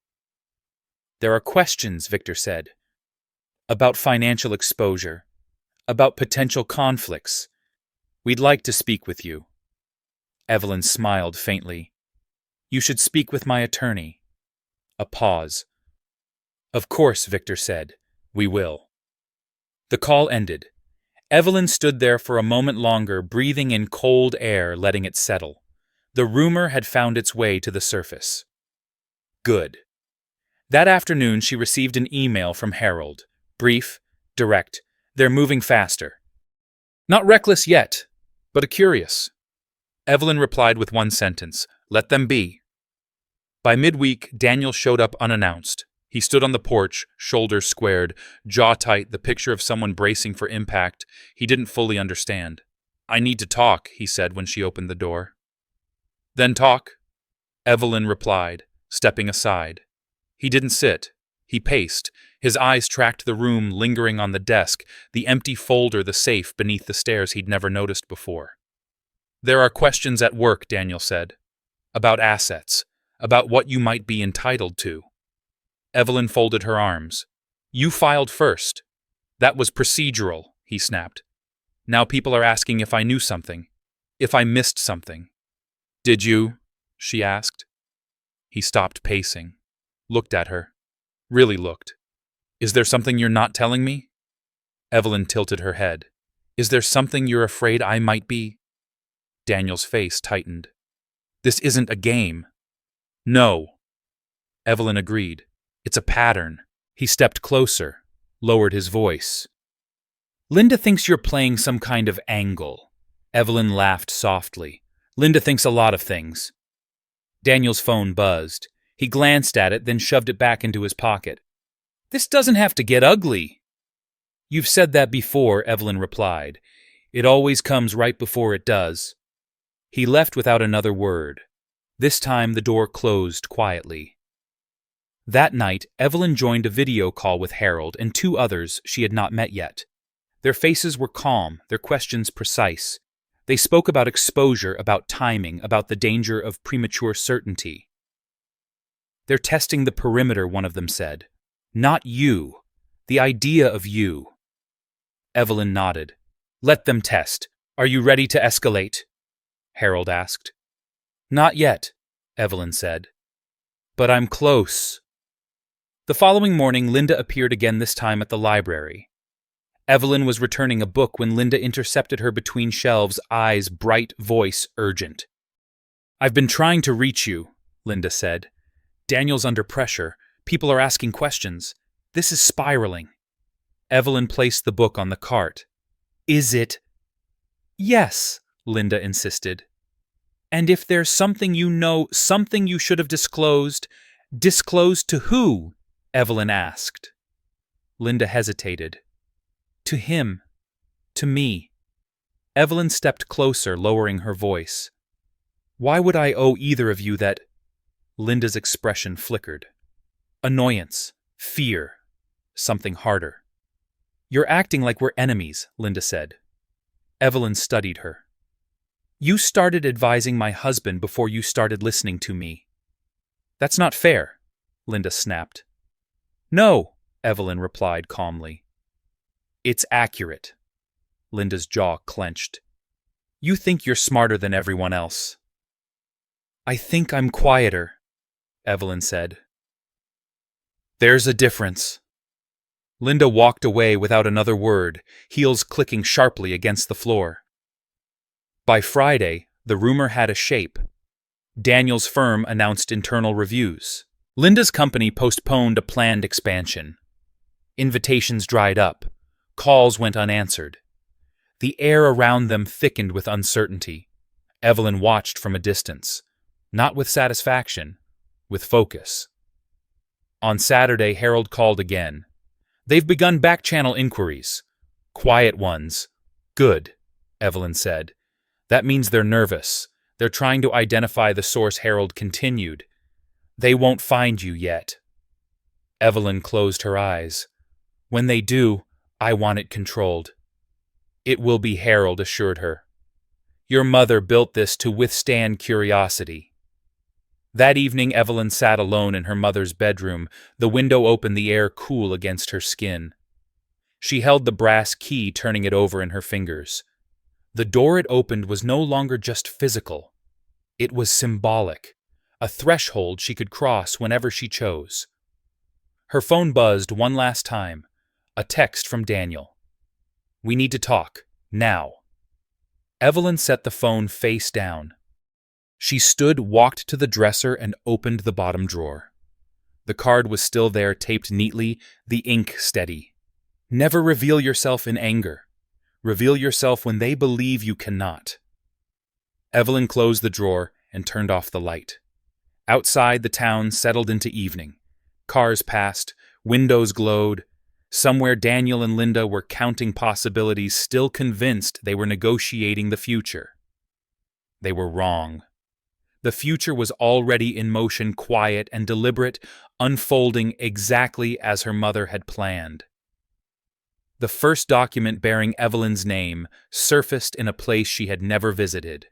There are questions, Victor said. About financial exposure. About potential conflicts. We'd like to speak with you. Evelyn smiled faintly. You should speak with my attorney. A pause. Of course, Victor said. We will. The call ended. Evelyn stood there for a moment longer, breathing in cold air, letting it settle. The rumor had found its way to the surface. Good. That afternoon she received an email from Harold. Brief, direct. They're moving faster. Not reckless yet, but curious. Evelyn replied with one sentence. Let them be. By midweek, Daniel showed up unannounced. He stood on the porch, shoulders squared, jaw tight, the picture of someone bracing for impact he didn't fully understand. I need to talk, he said when she opened the door. Then talk, Evelyn replied, stepping aside. He didn't sit. He paced. His eyes tracked the room, lingering on the desk, the empty folder, the safe beneath the stairs he'd never noticed before. There are questions at work, Daniel said. About assets. About what you might be entitled to. Evelyn folded her arms. You filed first. That was procedural, he snapped. Now people are asking if I knew something. If I missed something. Did you? She asked. He stopped pacing. Looked at her. Really looked. Is there something you're not telling me? Evelyn tilted her head. Is there something you're afraid I might be? Daniel's face tightened. This isn't a game. No. Evelyn agreed. It's a pattern. He stepped closer, lowered his voice. Linda thinks you're playing some kind of angle. Evelyn laughed softly. Linda thinks a lot of things. Daniel's phone buzzed. He glanced at it, then shoved it back into his pocket. This doesn't have to get ugly. You've said that before, Evelyn replied. It always comes right before it does. He left without another word. This time the door closed quietly. That night, Evelyn joined a video call with Harold and two others she had not met yet. Their faces were calm, their questions precise. They spoke about exposure, about timing, about the danger of premature certainty. They're testing the perimeter, one of them said. Not you. The idea of you. Evelyn nodded. Let them test. Are you ready to escalate? Harold asked. Not yet, Evelyn said. But I'm close. The following morning, Linda appeared again, this time at the library. Evelyn was returning a book when Linda intercepted her between shelves, eyes bright, voice urgent. I've been trying to reach you, Linda said. Daniel's under pressure. People are asking questions. This is spiraling. Evelyn placed the book on the cart. Is it? Yes, Linda insisted. And if there's something you know, something you should have disclosed to who? Evelyn asked. Linda hesitated. To him. To me. Evelyn stepped closer, lowering her voice. Why would I owe either of you that? Linda's expression flickered. Annoyance. Fear. Something harder. You're acting like we're enemies, Linda said. Evelyn studied her. You started advising my husband before you started listening to me. That's not fair, Linda snapped. No, Evelyn replied calmly. It's accurate. Linda's jaw clenched. You think you're smarter than everyone else. I think I'm quieter, Evelyn said. There's a difference. Linda walked away without another word, heels clicking sharply against the floor. By Friday, the rumor had a shape. Daniel's firm announced internal reviews. Linda's company postponed a planned expansion. Invitations dried up. Calls went unanswered. The air around them thickened with uncertainty. Evelyn watched from a distance, not with satisfaction, with focus. On Saturday, Harold called again. They've begun back-channel inquiries. Quiet ones. Good, Evelyn said. That means they're nervous. They're trying to identify the source. Harold continued. They won't find you yet. Evelyn closed her eyes. When they do, I want it controlled. It will be, Harold assured her. Your mother built this to withstand curiosity. That evening, Evelyn sat alone in her mother's bedroom, the window open, the air cool against her skin. She held the brass key, turning it over in her fingers. The door it opened was no longer just physical. It was symbolic, a threshold she could cross whenever she chose. Her phone buzzed one last time, a text from Daniel. "We need to talk, now." Evelyn set the phone face down. She stood, walked to the dresser, and opened the bottom drawer. The card was still there, taped neatly, the ink steady. Never reveal yourself in anger. Reveal yourself when they believe you cannot. Evelyn closed the drawer and turned off the light. Outside, the town settled into evening. Cars passed, windows glowed. Somewhere Daniel and Linda were counting possibilities, still convinced they were negotiating the future. They were wrong. The future was already in motion, quiet and deliberate, unfolding exactly as her mother had planned. The first document bearing Evelyn's name surfaced in a place she had never visited.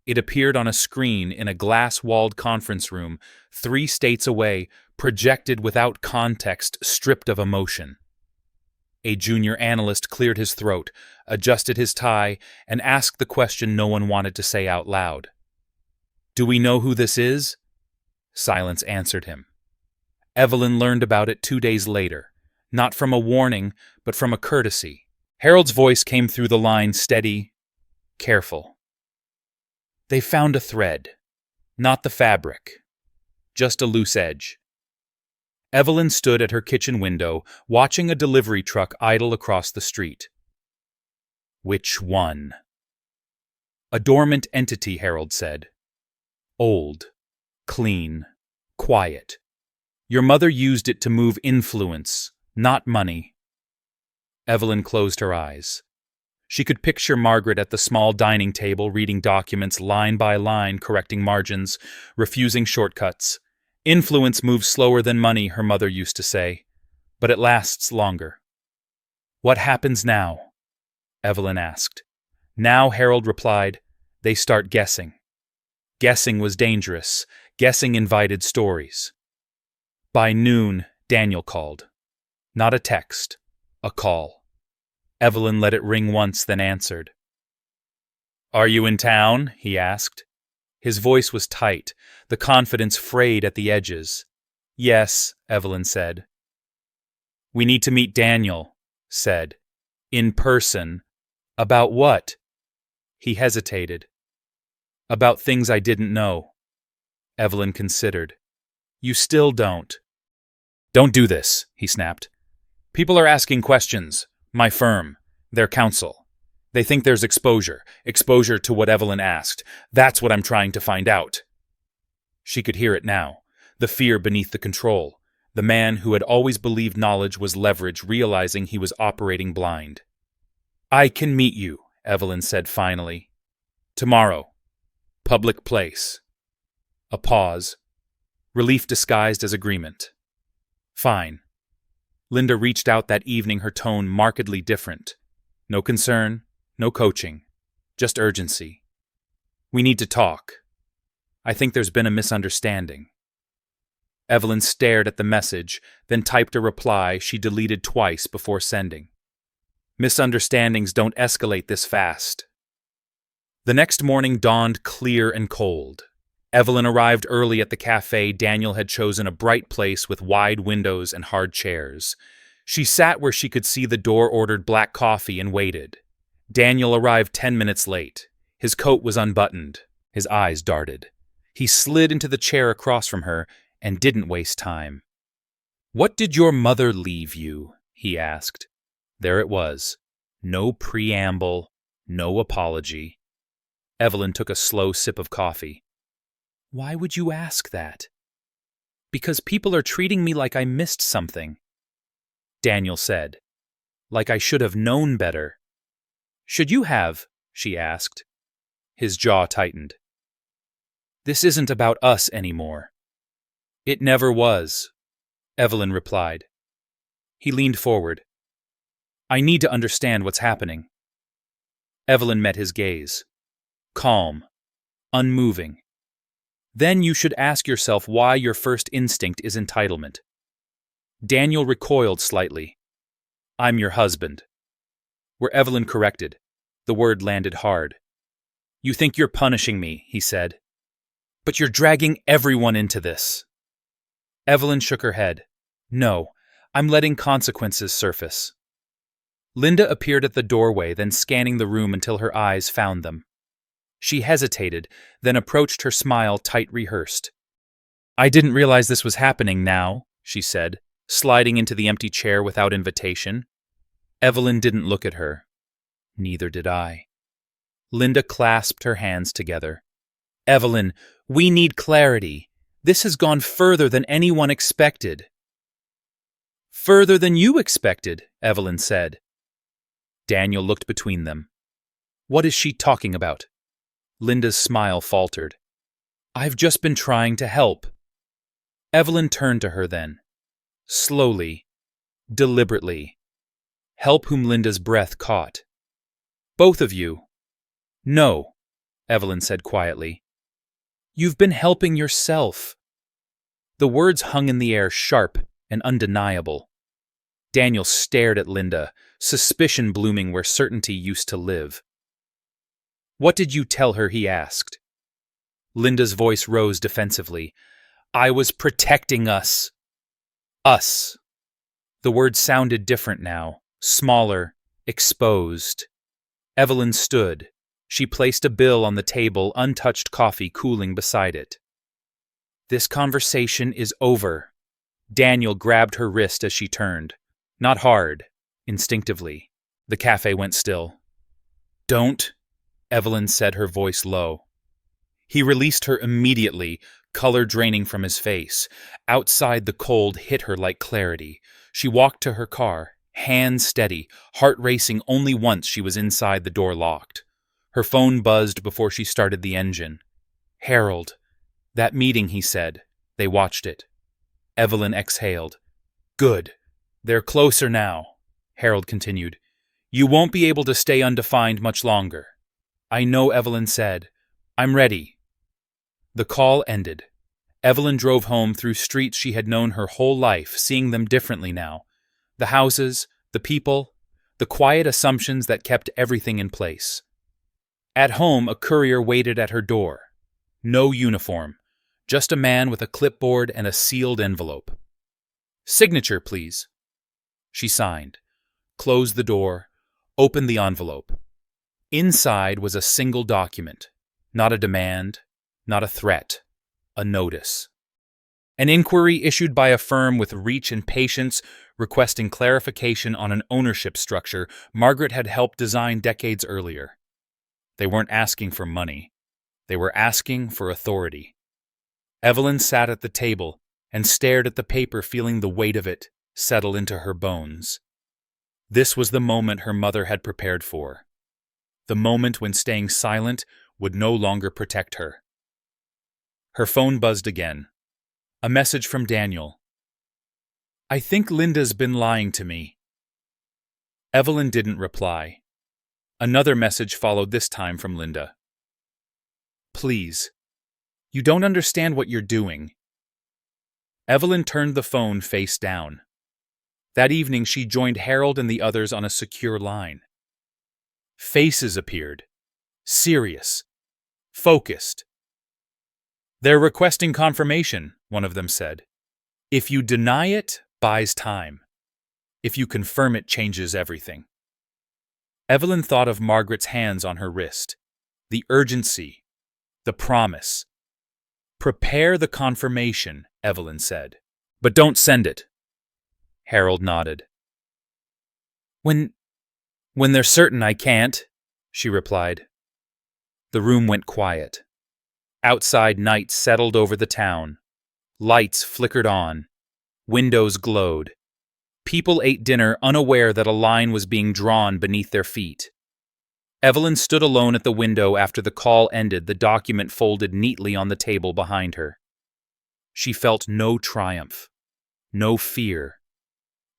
It appeared on a screen in a glass-walled conference room, 3 states away, projected without context, stripped of emotion. A junior analyst cleared his throat, adjusted his tie, and asked the question no one wanted to say out loud. "Do we know who this is?" Silence answered him. Evelyn learned about it 2 days later, not from a warning, but from a courtesy. Harold's voice came through the line, steady, careful. They found a thread, not the fabric, just a loose edge. Evelyn stood at her kitchen window, watching a delivery truck idle across the street. Which one? A dormant entity, Harold said. Old, clean, quiet. Your mother used it to move influence, not money. Evelyn closed her eyes. She could picture Margaret at the small dining table reading documents line by line, correcting margins, refusing shortcuts. Influence moves slower than money, her mother used to say, but it lasts longer. What happens now? Evelyn asked. Now, Harold replied, they start guessing. Guessing was dangerous. Guessing invited stories. By noon, Daniel called. Not a text, a call. Evelyn let it ring once, then answered. Are you in town? He asked. His voice was tight, the confidence frayed at the edges. Yes, Evelyn said. We need to meet Daniel, said. In person. About what? He hesitated. About things I didn't know. Evelyn considered. You still don't. Don't do this, he snapped. People are asking questions. My firm. Their counsel. They think there's exposure to what Evelyn asked. That's what I'm trying to find out. She could hear it now, the fear beneath the control, the man who had always believed knowledge was leverage, realizing he was operating blind. I can meet you, Evelyn said finally. Tomorrow. Public place. A pause. Relief disguised as agreement. Fine. Linda reached out that evening, her tone markedly different. No concern. No coaching, just urgency. We need to talk. I think there's been a misunderstanding. Evelyn stared at the message, then typed a reply she deleted twice before sending. Misunderstandings don't escalate this fast. The next morning dawned clear and cold. Evelyn arrived early at the cafe. Daniel had chosen a bright place with wide windows and hard chairs. She sat where she could see the door, ordered black coffee, and waited. Daniel arrived 10 minutes late. His coat was unbuttoned. His eyes darted. He slid into the chair across from her and didn't waste time. What did your mother leave you? He asked. There it was. No preamble, no apology. Evelyn took a slow sip of coffee. Why would you ask that? Because people are treating me like I missed something. Daniel said. Like I should have known better. Should you have? She asked. His jaw tightened. This isn't about us anymore. It never was, Evelyn replied. He leaned forward. I need to understand what's happening. Evelyn met his gaze. calm, unmoving. Then you should ask yourself why your first instinct is entitlement. Daniel recoiled slightly. I'm your husband. Where Evelyn corrected, the word landed hard. You think you're punishing me, he said. But you're dragging everyone into this. Evelyn shook her head. No, I'm letting consequences surface. Linda appeared at the doorway, then scanning the room until her eyes found them. She hesitated, then approached, her smile tight rehearsed. I didn't realize this was happening now, she said, sliding into the empty chair without invitation. Evelyn didn't look at her. Neither did I. Linda clasped her hands together. Evelyn, we need clarity. This has gone further than anyone expected. Further than you expected, Evelyn said. Daniel looked between them. What is she talking about? Linda's smile faltered. I've just been trying to help. Evelyn turned to her then. Slowly, deliberately. Help whom Linda's breath caught. Both of you. No, Evelyn said quietly. You've been helping yourself. The words hung in the air, sharp and undeniable. Daniel stared at Linda, suspicion blooming where certainty used to live. What did you tell her? He asked. Linda's voice rose defensively. I was protecting us. Us. The word sounded different now, smaller, exposed. Evelyn stood. She placed a bill on the table, untouched coffee cooling beside it. This conversation is over. Daniel grabbed her wrist as she turned. Not hard, instinctively. The cafe went still. Don't, Evelyn said, her voice low. He released her immediately, color draining from his face. Outside, the cold hit her like clarity. She walked to her car, hands steady, heart racing. Only once she was inside, the door locked. Her phone buzzed before she started the engine. Harold. That meeting, he said. They watched it. Evelyn exhaled. Good. They're closer now, Harold continued. You won't be able to stay undefined much longer. I know, Evelyn said. I'm ready. The call ended. Evelyn drove home through streets she had known her whole life, seeing them differently now. The houses, the people, the quiet assumptions that kept everything in place. At home, a courier waited at her door. No uniform, just a man with a clipboard and a sealed envelope. Signature, please. She signed, closed the door, opened the envelope. Inside was a single document, not a demand, not a threat, a notice. An inquiry issued by a firm with reach and patience, requesting clarification on an ownership structure Margaret had helped design decades earlier. They weren't asking for money. They were asking for authority. Evelyn sat at the table and stared at the paper, feeling the weight of it settle into her bones. This was the moment her mother had prepared for. The moment when staying silent would no longer protect her. Her phone buzzed again. A message from Daniel. I think Linda's been lying to me. Evelyn didn't reply. Another message followed, this time from Linda. Please. You don't understand what you're doing. Evelyn turned the phone face down. That evening she joined Harold and the others on a secure line. Faces appeared. Serious. Focused. They're requesting confirmation, one of them said. If you deny it, buys time. If you confirm it, changes everything. Evelyn thought of Margaret's hands on her wrist. The urgency. The promise. Prepare the confirmation, Evelyn said. But don't send it. Harold nodded. When they're certain I can't, she replied. The room went quiet. Outside, night settled over the town. Lights flickered on. Windows glowed. People ate dinner, unaware that a line was being drawn beneath their feet. Evelyn stood alone at the window after the call ended, the document folded neatly on the table behind her. She felt no triumph, no fear,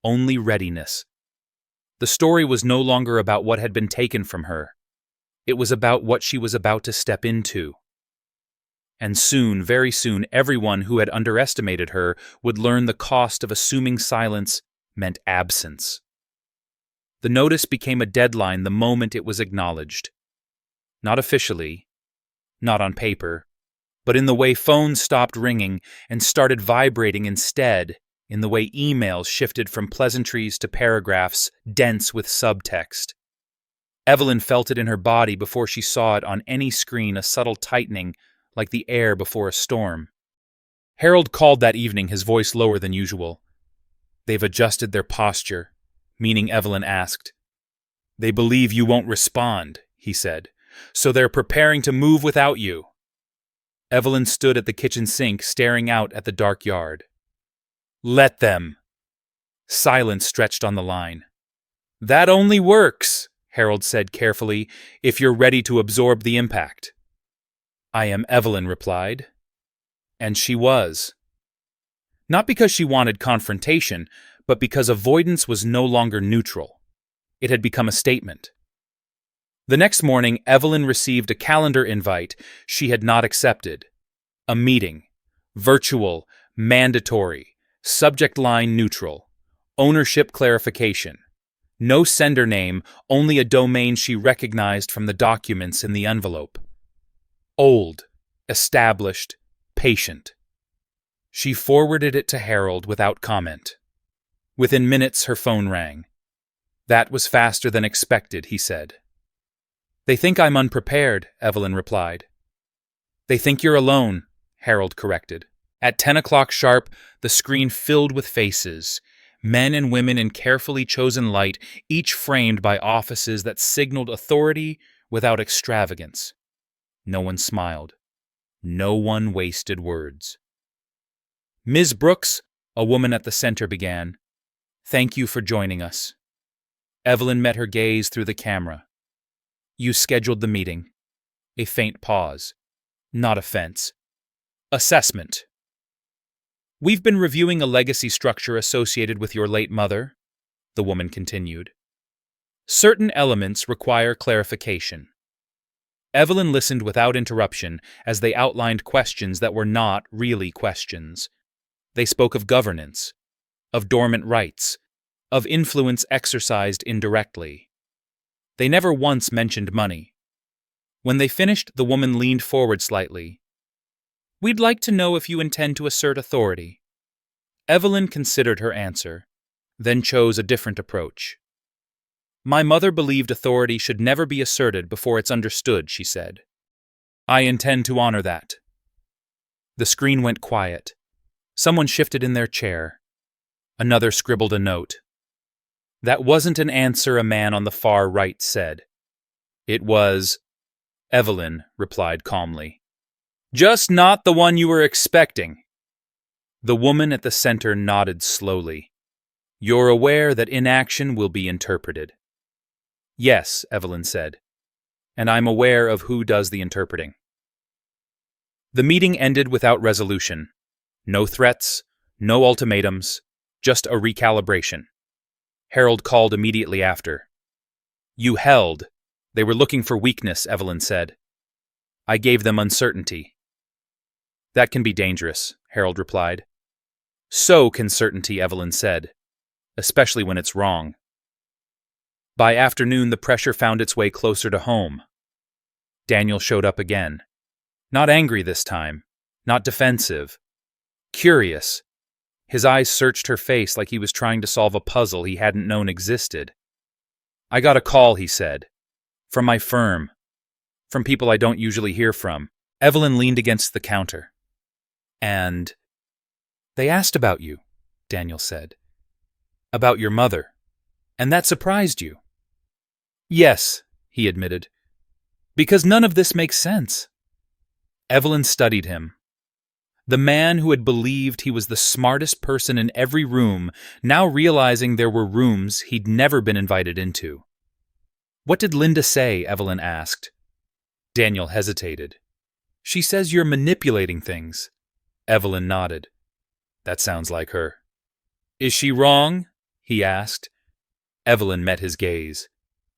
only readiness. The story was no longer about what had been taken from her. It was about what she was about to step into. And soon, very soon, everyone who had underestimated her would learn the cost of assuming silence meant absence. The notice became a deadline the moment it was acknowledged. Not officially, not on paper, but in the way phones stopped ringing and started vibrating instead, in the way emails shifted from pleasantries to paragraphs dense with subtext. Evelyn felt it in her body before she saw it on any screen, a subtle tightening, like the air before a storm. Harold called that evening, his voice lower than usual. "They've adjusted their posture," meaning Evelyn asked. "They believe you won't respond," he said, "so they're preparing to move without you." Evelyn stood at the kitchen sink, staring out at the dark yard. "Let them." Silence stretched on the line. "That only works," Harold said carefully, "if you're ready to absorb the impact." "I am," Evelyn replied. And she was. Not because she wanted confrontation, but because avoidance was no longer neutral. It had become a statement. The next morning, Evelyn received a calendar invite she had not accepted. A meeting. Virtual, mandatory, subject line neutral, ownership clarification. No sender name, only a domain she recognized from the documents in the envelope. Old, established, patient. She forwarded it to Harold without comment. Within minutes, her phone rang. "That was faster than expected," he said. "They think I'm unprepared," Evelyn replied. "They think you're alone," Harold corrected. At 10 o'clock sharp, the screen filled with faces, men and women in carefully chosen light, each framed by offices that signaled authority without extravagance. No one smiled. No one wasted words. "Ms. Brooks," a woman at the center began, "thank you for joining us." Evelyn met her gaze through the camera. "You scheduled the meeting." A faint pause. Not offense. Assessment. "We've been reviewing a legacy structure associated with your late mother," the woman continued. "Certain elements require clarification." Evelyn listened without interruption as they outlined questions that were not really questions. They spoke of governance, of dormant rights, of influence exercised indirectly. They never once mentioned money. When they finished, the woman leaned forward slightly. "We'd like to know if you intend to assert authority." Evelyn considered her answer, then chose a different approach. "My mother believed authority should never be asserted before it's understood," she said. "I intend to honor that." The screen went quiet. Someone shifted in their chair. Another scribbled a note. "That wasn't an answer," a man on the far right said. "It was," Evelyn replied calmly. "Just not the one you were expecting." The woman at the center nodded slowly. "You're aware that inaction will be interpreted." "Yes," Evelyn said. "And I'm aware of who does the interpreting." The meeting ended without resolution. No threats, no ultimatums, just a recalibration. Harold called immediately after. "You held. They were looking for weakness," Evelyn said. "I gave them uncertainty." "That can be dangerous," Harold replied. "So can certainty," Evelyn said, "especially when it's wrong." By afternoon, the pressure found its way closer to home. Daniel showed up again. Not angry this time, not defensive. Curious. His eyes searched her face like he was trying to solve a puzzle he hadn't known existed. "I got a call," he said. "From my firm. From people I don't usually hear from." Evelyn leaned against the counter. "And they asked about you," Daniel said. "About your mother. And that surprised you." "Yes," he admitted. "Because none of this makes sense." Evelyn studied him. The man who had believed he was the smartest person in every room, now realizing there were rooms he'd never been invited into. "What did Linda say?" Evelyn asked. Daniel hesitated. "She says you're manipulating things." Evelyn nodded. "That sounds like her." "Is she wrong?" he asked. Evelyn met his gaze.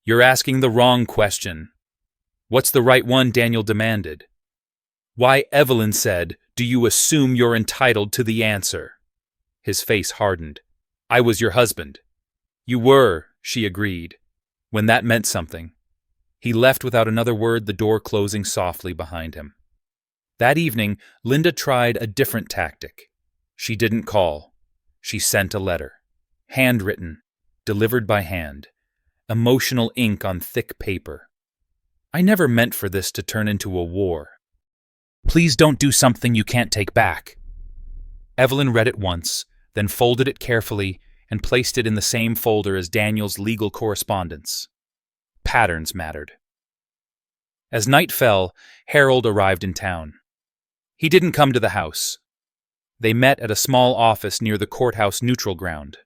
"You're asking the wrong question." "What's the right one?" Daniel demanded. "Why," Evelyn said, "do you assume you're entitled to the answer?" His face hardened. "I was your husband." "You were," she agreed, when that meant something. He left without another word, the door closing softly behind him. That evening, Linda tried a different tactic. She didn't call. She sent a letter. Handwritten, delivered by hand. Emotional ink on thick paper. "I never meant for this to turn into a war. Please don't do something you can't take back." Evelyn read it once, then folded it carefully and placed it in the same folder as Daniel's legal correspondence. Patterns mattered. As night fell, Harold arrived in town. He didn't come to the house. They met at a small office near the courthouse neutral ground.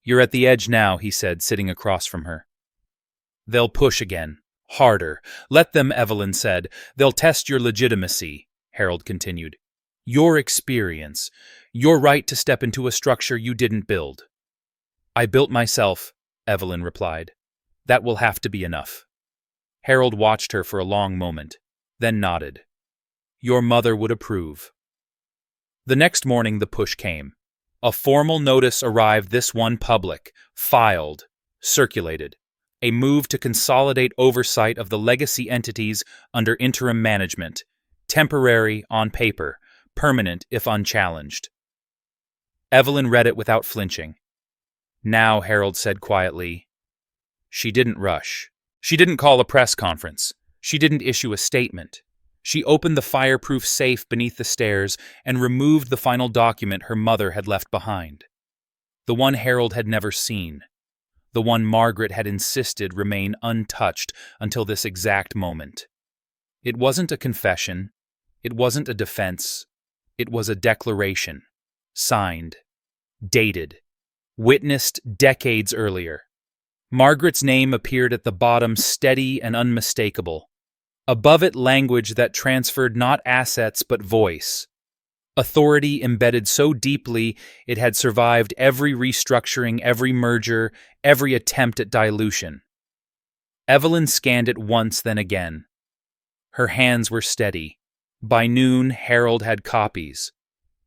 "You're at the edge now," he said, sitting across from her. "They'll push again. Harder. Let them," Evelyn said. "They'll test your legitimacy," Harold continued. "Your experience. Your right to step into a structure you didn't build." "I built myself," Evelyn replied. "That will have to be enough." Harold watched her for a long moment, then nodded. "Your mother would approve." The next morning the push came. A formal notice arrived, this one public, filed, circulated. A move to consolidate oversight of the legacy entities under interim management, temporary on paper, permanent if unchallenged. Evelyn read it without flinching. "Now," Harold said quietly. She didn't rush. She didn't call a press conference. She didn't issue a statement. She opened the fireproof safe beneath the stairs and removed the final document her mother had left behind. The one Harold had never seen. The one Margaret had insisted remain untouched until this exact moment. It wasn't a confession. It wasn't a defense. It was a declaration. Signed. Dated. Witnessed decades earlier. Margaret's name appeared at the bottom, steady and unmistakable. Above it, language that transferred not assets but voice. Authority embedded so deeply it had survived every restructuring, every merger, every attempt at dilution. Evelyn scanned it once, then again. Her hands were steady. By noon, Harold had copies.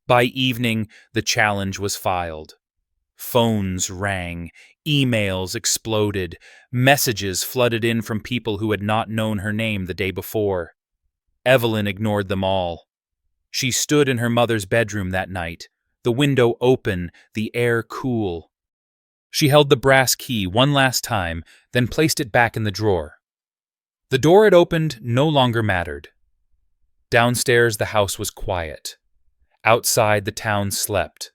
By evening, the challenge was filed. Phones rang, emails exploded, messages flooded in from people who had not known her name the day before. Evelyn ignored them all. She stood in her mother's bedroom that night, the window open, the air cool. She held the brass key one last time, then placed it back in the drawer. The door it opened no longer mattered. Downstairs, the house was quiet. Outside, the town slept.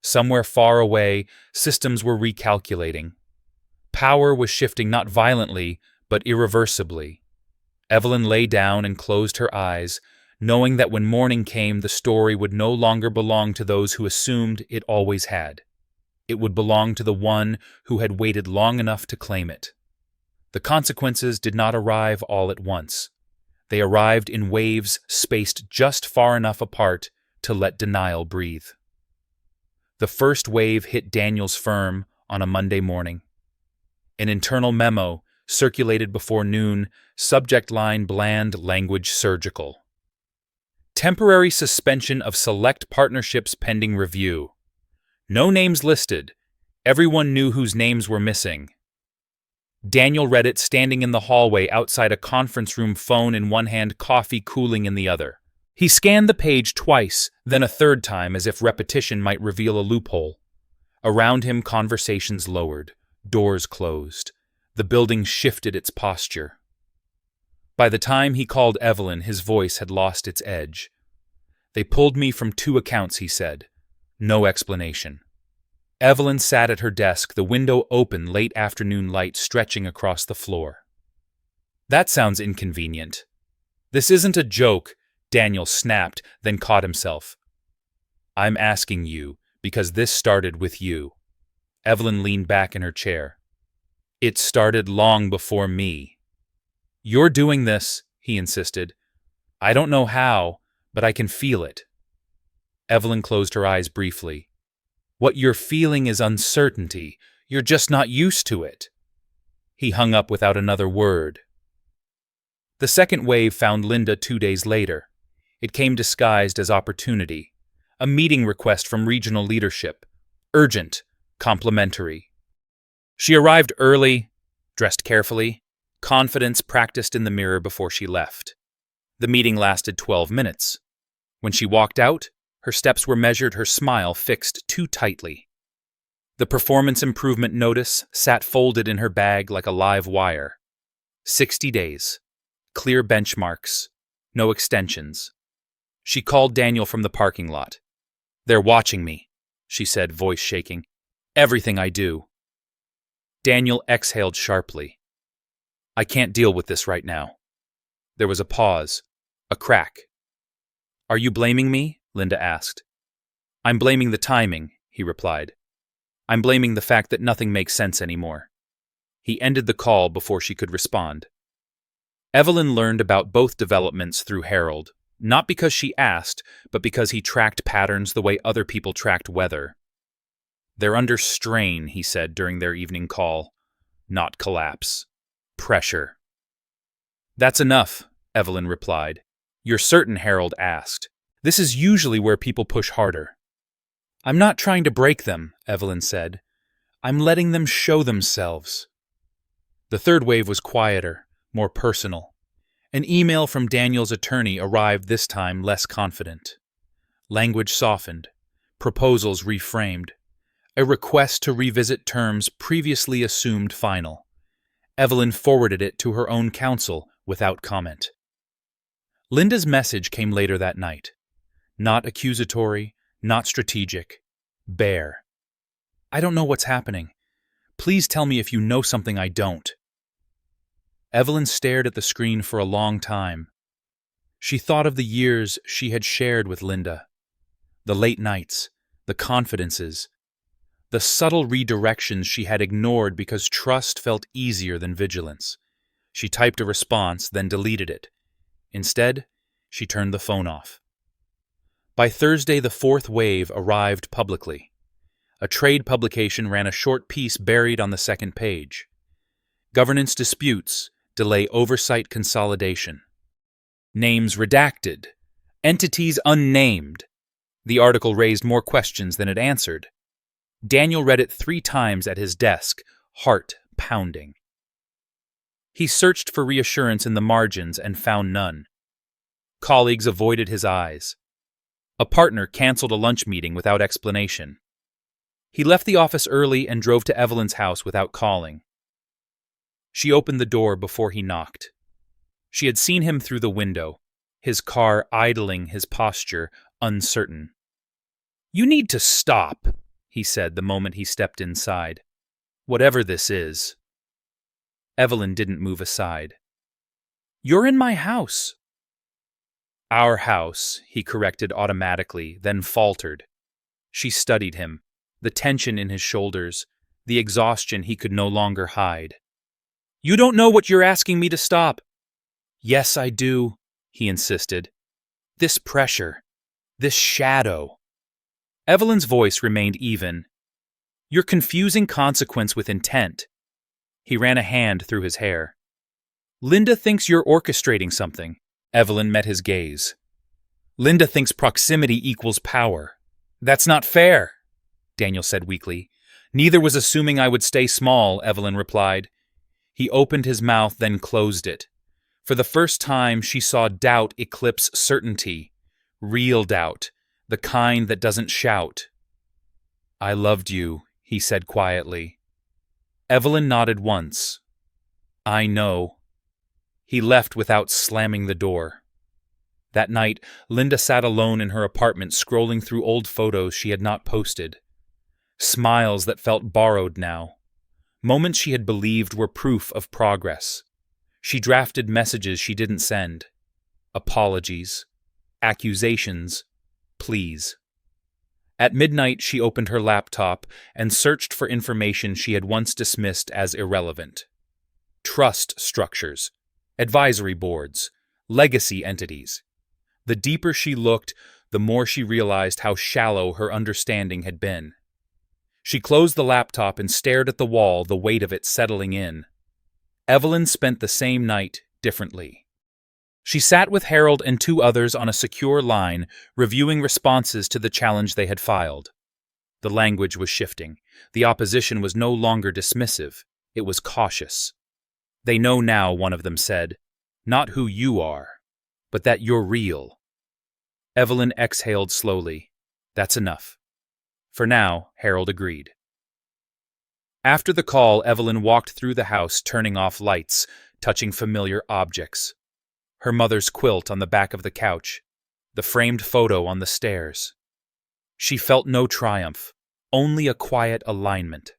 Somewhere far away, systems were recalculating. Power was shifting not violently, but irreversibly. Evelyn lay down and closed her eyes, knowing that when morning came, the story would no longer belong to those who assumed it always had. It would belong to the one who had waited long enough to claim it. The consequences did not arrive all at once. They arrived in waves spaced just far enough apart to let denial breathe. The first wave hit Daniel's firm on a Monday morning. An internal memo circulated before noon, subject line bland, language surgical. Temporary suspension of select partnerships pending review. No names listed. Everyone knew whose names were missing. Daniel read it standing in the hallway outside a conference room, phone in one hand, coffee cooling in the other. He scanned the page twice, then a third time, as if repetition might reveal a loophole. Around him, conversations lowered, doors closed. The building shifted its posture. By the time he called Evelyn, his voice had lost its edge. "They pulled me from 2 accounts," he said. No explanation. Evelyn sat at her desk, the window open, late afternoon light stretching across the floor. "That sounds inconvenient." "This isn't a joke," Daniel snapped, then caught himself. "I'm asking you because this started with you." Evelyn leaned back in her chair. "It started long before me." "You're doing this," he insisted. "I don't know how, but I can feel it." Evelyn closed her eyes briefly. "What you're feeling is uncertainty. You're just not used to it." He hung up without another word. The second wave found Linda 2 days later. It came disguised as opportunity. A meeting request from regional leadership. Urgent, complimentary. She arrived early, dressed carefully, confidence practiced in the mirror before she left. The meeting lasted 12 minutes. When she walked out, her steps were measured, her smile fixed too tightly. The performance improvement notice sat folded in her bag like a live wire. 60 days. Clear benchmarks. No extensions. She called Daniel from the parking lot. "They're watching me," she said, voice shaking. "Everything I do." Daniel exhaled sharply. "I can't deal with this right now." There was a pause, a crack. "Are you blaming me?" Linda asked. "I'm blaming the timing," he replied. "I'm blaming the fact that nothing makes sense anymore." He ended the call before she could respond. Evelyn learned about both developments through Harold, not because she asked, but because he tracked patterns the way other people tracked weather. "They're under strain," he said during their evening call. "Not collapse. Pressure." "That's enough," Evelyn replied. "You're certain?" Harold asked. "This is usually where people push harder." "I'm not trying to break them," Evelyn said. "I'm letting them show themselves." The third wave was quieter, more personal. An email from Daniel's attorney arrived this time less confident. Language softened, proposals reframed, a request to revisit terms previously assumed final. Evelyn forwarded it to her own counsel without comment. Linda's message came later that night. Not accusatory, not strategic. Bare. "I don't know what's happening. Please tell me if you know something I don't." Evelyn stared at the screen for a long time. She thought of the years she had shared with Linda. The late nights, the confidences, the subtle redirections she had ignored because trust felt easier than vigilance. She typed a response, then deleted it. Instead, she turned the phone off. By Thursday, the fourth wave arrived publicly. A trade publication ran a short piece buried on the second page. Governance disputes delay oversight consolidation. Names redacted. Entities unnamed. The article raised more questions than it answered. Daniel read it 3 times at his desk, heart pounding. He searched for reassurance in the margins and found none. Colleagues avoided his eyes. A partner canceled a lunch meeting without explanation. He left the office early and drove to Evelyn's house without calling. She opened the door before he knocked. She had seen him through the window, his car idling, his posture uncertain. "You need to stop," he said the moment he stepped inside. "Whatever this is." Evelyn didn't move aside. "You're in my house." "Our house," he corrected automatically, then faltered. She studied him, the tension in his shoulders, the exhaustion he could no longer hide. "You don't know what you're asking me to stop." "Yes, I do," he insisted. "This pressure, this shadow." Evelyn's voice remained even. "You're confusing consequence with intent." He ran a hand through his hair. "Linda thinks you're orchestrating something." Evelyn met his gaze. "Linda thinks proximity equals power." "That's not fair," Daniel said weakly. "Neither was assuming I would stay small," Evelyn replied. He opened his mouth, then closed it. For the first time, she saw doubt eclipse certainty. Real doubt, the kind that doesn't shout. "I loved you," he said quietly. Evelyn nodded once. "I know." He left without slamming the door. That night, Linda sat alone in her apartment scrolling through old photos she had not posted. Smiles that felt borrowed now. Moments she had believed were proof of progress. She drafted messages she didn't send. Apologies. Accusations. Pleas. At midnight, she opened her laptop and searched for information she had once dismissed as irrelevant. Trust structures. Advisory boards. Legacy entities. The deeper she looked, the more she realized how shallow her understanding had been. She closed the laptop and stared at the wall, the weight of it settling in. Evelyn spent the same night differently. She sat with Harold and two others on a secure line, reviewing responses to the challenge they had filed. The language was shifting. The opposition was no longer dismissive. It was cautious. "They know now," one of them said. "Not who you are, but that you're real." Evelyn exhaled slowly. "That's enough." "For now," Harold agreed. After the call, Evelyn walked through the house, turning off lights, touching familiar objects. Her mother's quilt on the back of the couch, the framed photo on the stairs. She felt no triumph, only a quiet alignment.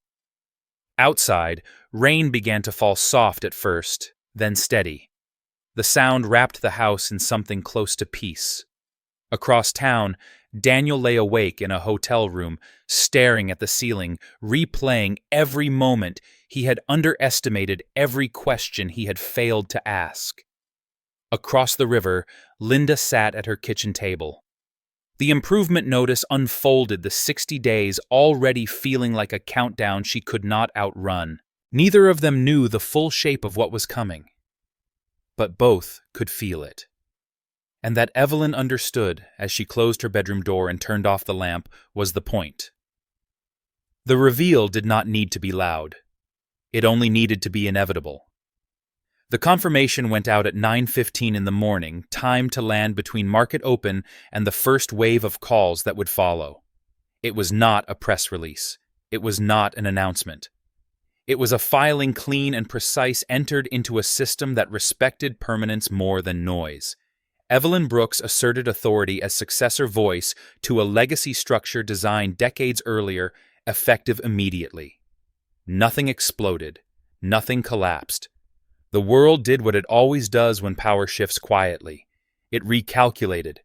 Outside, rain began to fall soft at first, then steady. The sound wrapped the house in something close to peace. Across town, Daniel lay awake in a hotel room, staring at the ceiling, replaying every moment he had underestimated, every question he had failed to ask. Across the river, Linda sat at her kitchen table. The improvement notice unfolded, the 60 days already feeling like a countdown she could not outrun. Neither of them knew the full shape of what was coming, but both could feel it. And that Evelyn understood as she closed her bedroom door and turned off the lamp was the point. The reveal did not need to be loud. It only needed to be inevitable. The confirmation went out at 9:15 in the morning, time to land between market open and the first wave of calls that would follow. It was not a press release. It was not an announcement. It was a filing clean and precise, entered into a system that respected permanence more than noise. Evelyn Brooks asserted authority as successor voice to a legacy structure designed decades earlier, effective immediately. Nothing exploded. Nothing collapsed. The world did what it always does when power shifts quietly. It recalculated.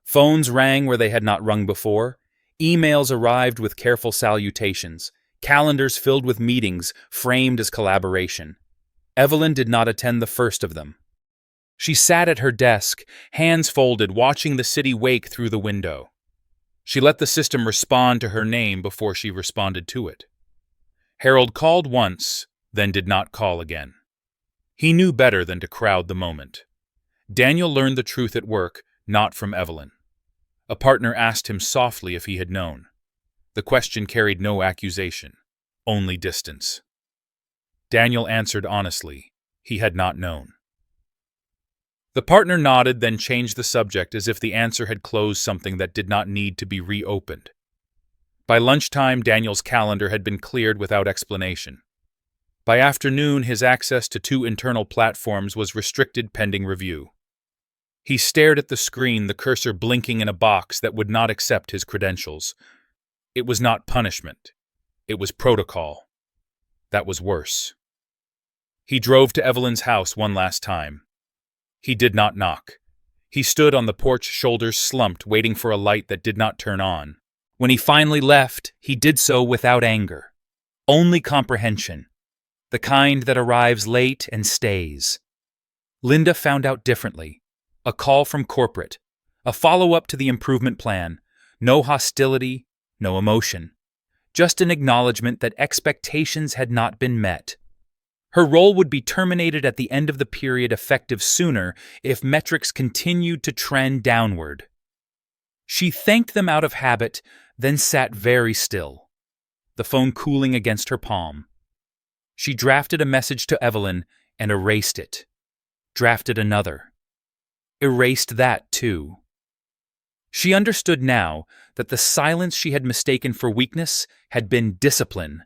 Phones rang where they had not rung before. Emails arrived with careful salutations. Calendars filled with meetings framed as collaboration. Evelyn did not attend the first of them. She sat at her desk, hands folded, watching the city wake through the window. She let the system respond to her name before she responded to it. Harold called once, then did not call again. He knew better than to crowd the moment. Daniel learned the truth at work, not from Evelyn. A partner asked him softly if he had known. The question carried no accusation, only distance. Daniel answered honestly, he had not known. The partner nodded, then changed the subject as if the answer had closed something that did not need to be reopened. By lunchtime, Daniel's calendar had been cleared without explanation. By afternoon, his access to 2 internal platforms was restricted pending review. He stared at the screen, the cursor blinking in a box that would not accept his credentials. It was not punishment. It was protocol. That was worse. He drove to Evelyn's house one last time. He did not knock. He stood on the porch, shoulders slumped, waiting for a light that did not turn on. When he finally left, he did so without anger. Only comprehension. The kind that arrives late and stays. Linda found out differently. A call from corporate. A follow-up to the improvement plan. No hostility, no emotion. Just an acknowledgement that expectations had not been met. Her role would be terminated at the end of the period, effective sooner if metrics continued to trend downward. She thanked them out of habit, then sat very still, the phone cooling against her palm. She drafted a message to Evelyn and erased it. Drafted another. Erased that too. She understood now that the silence she had mistaken for weakness had been discipline,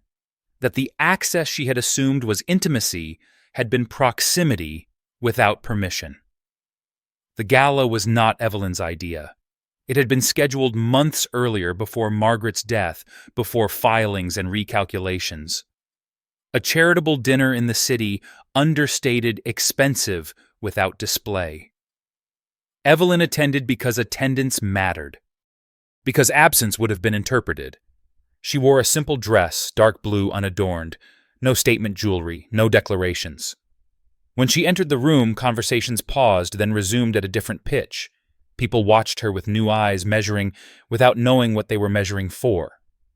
that the access she had assumed was intimacy had been proximity without permission. The gala was not Evelyn's idea. It had been scheduled months earlier, before Margaret's death, before filings and recalculations. A charitable dinner in the city, understated, expensive, without display. Evelyn attended because attendance mattered. Because absence would have been interpreted. She wore a simple dress, dark blue, unadorned. No statement jewelry, no declarations. When she entered the room, conversations paused, then resumed at a different pitch. People watched her with new eyes, measuring without knowing what they were measuring for.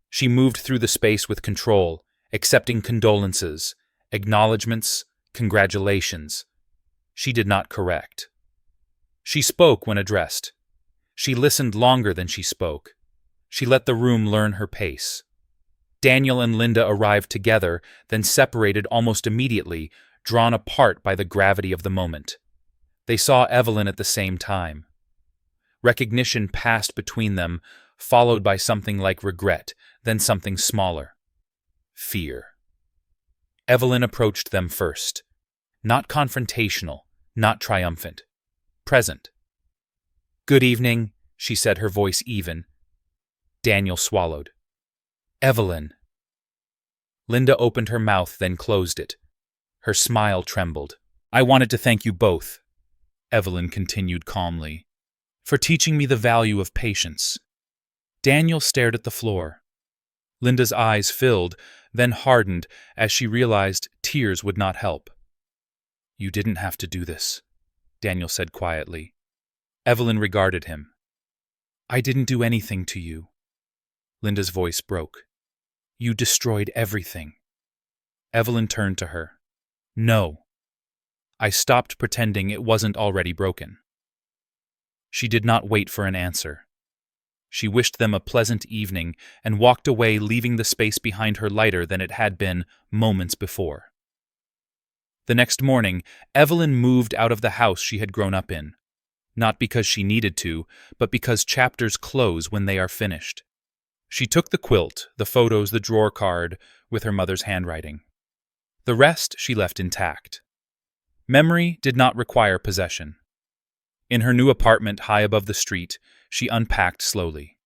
She moved through the space with control, accepting condolences, acknowledgments, congratulations. She did not correct. She spoke when addressed. She listened longer than she spoke. She let the room learn her pace. Daniel and Linda arrived together, then separated almost immediately, drawn apart by the gravity of the moment. They saw Evelyn at the same time. Recognition passed between them, followed by something like regret, then something smaller. Fear. Evelyn approached them first. Not confrontational, not triumphant. Present. "Good evening," she said, her voice even. Daniel swallowed. "Evelyn." Linda opened her mouth, then closed it. Her smile trembled. "I wanted to thank you both," Evelyn continued calmly, "for teaching me the value of patience." Daniel stared at the floor. Linda's eyes filled, then hardened as she realized tears would not help. "You didn't have to do this," Daniel said quietly. Evelyn regarded him. "I didn't do anything to you." Linda's voice broke. "You destroyed everything." Evelyn turned to her. "No. I stopped pretending it wasn't already broken." She did not wait for an answer. She wished them a pleasant evening and walked away, leaving the space behind her lighter than it had been moments before. The next morning, Evelyn moved out of the house she had grown up in. Not because she needed to, but because chapters close when they are finished. She took the quilt, the photos, the drawer card, with her mother's handwriting. The rest she left intact. Memory did not require possession. In her new apartment high above the street, she unpacked slowly.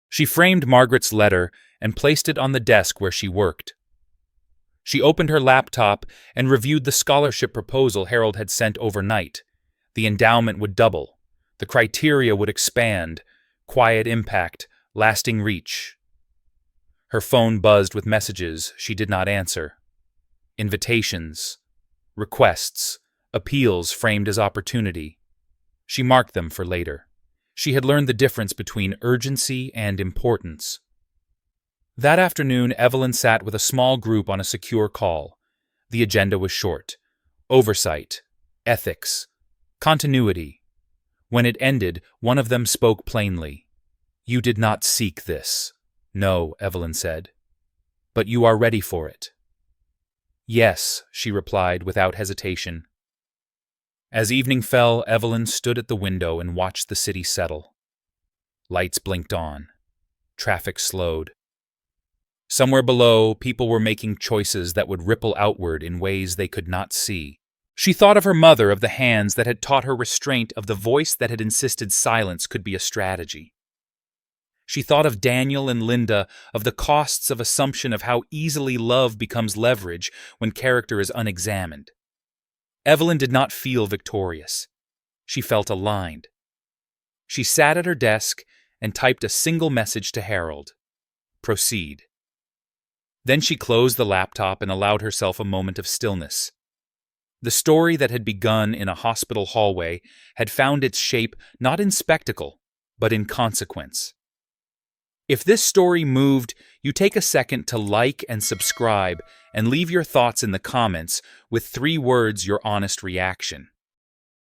She framed Margaret's letter and placed it on the desk where she worked. She opened her laptop and reviewed the scholarship proposal Harold had sent overnight. The endowment would double. The criteria would expand. Quiet impact, lasting reach. Her phone buzzed with messages she did not answer. Invitations, requests, appeals framed as opportunity. She marked them for later. She had learned the difference between urgency and importance. That afternoon, Evelyn sat with a small group on a secure call. The agenda was short. Oversight, ethics, continuity. When it ended, one of them spoke plainly. "You did not seek this." "No," Evelyn said. "But you are ready for it." "Yes," she replied without hesitation. As evening fell, Evelyn stood at the window and watched the city settle. Lights blinked on. Traffic slowed. Somewhere below, people were making choices that would ripple outward in ways they could not see. She thought of her mother, of the hands that had taught her restraint, of the voice that had insisted silence could be a strategy. She thought of Daniel and Linda, of the costs of assumption, of how easily love becomes leverage when character is unexamined. Evelyn did not feel victorious. She felt aligned. She sat at her desk and typed a single message to Harold. Proceed. Then she closed the laptop and allowed herself a moment of stillness. The story that had begun in a hospital hallway had found its shape not in spectacle, but in consequence. If this story moved, you take a second to like and subscribe and leave your thoughts in the comments with 3 words your honest reaction.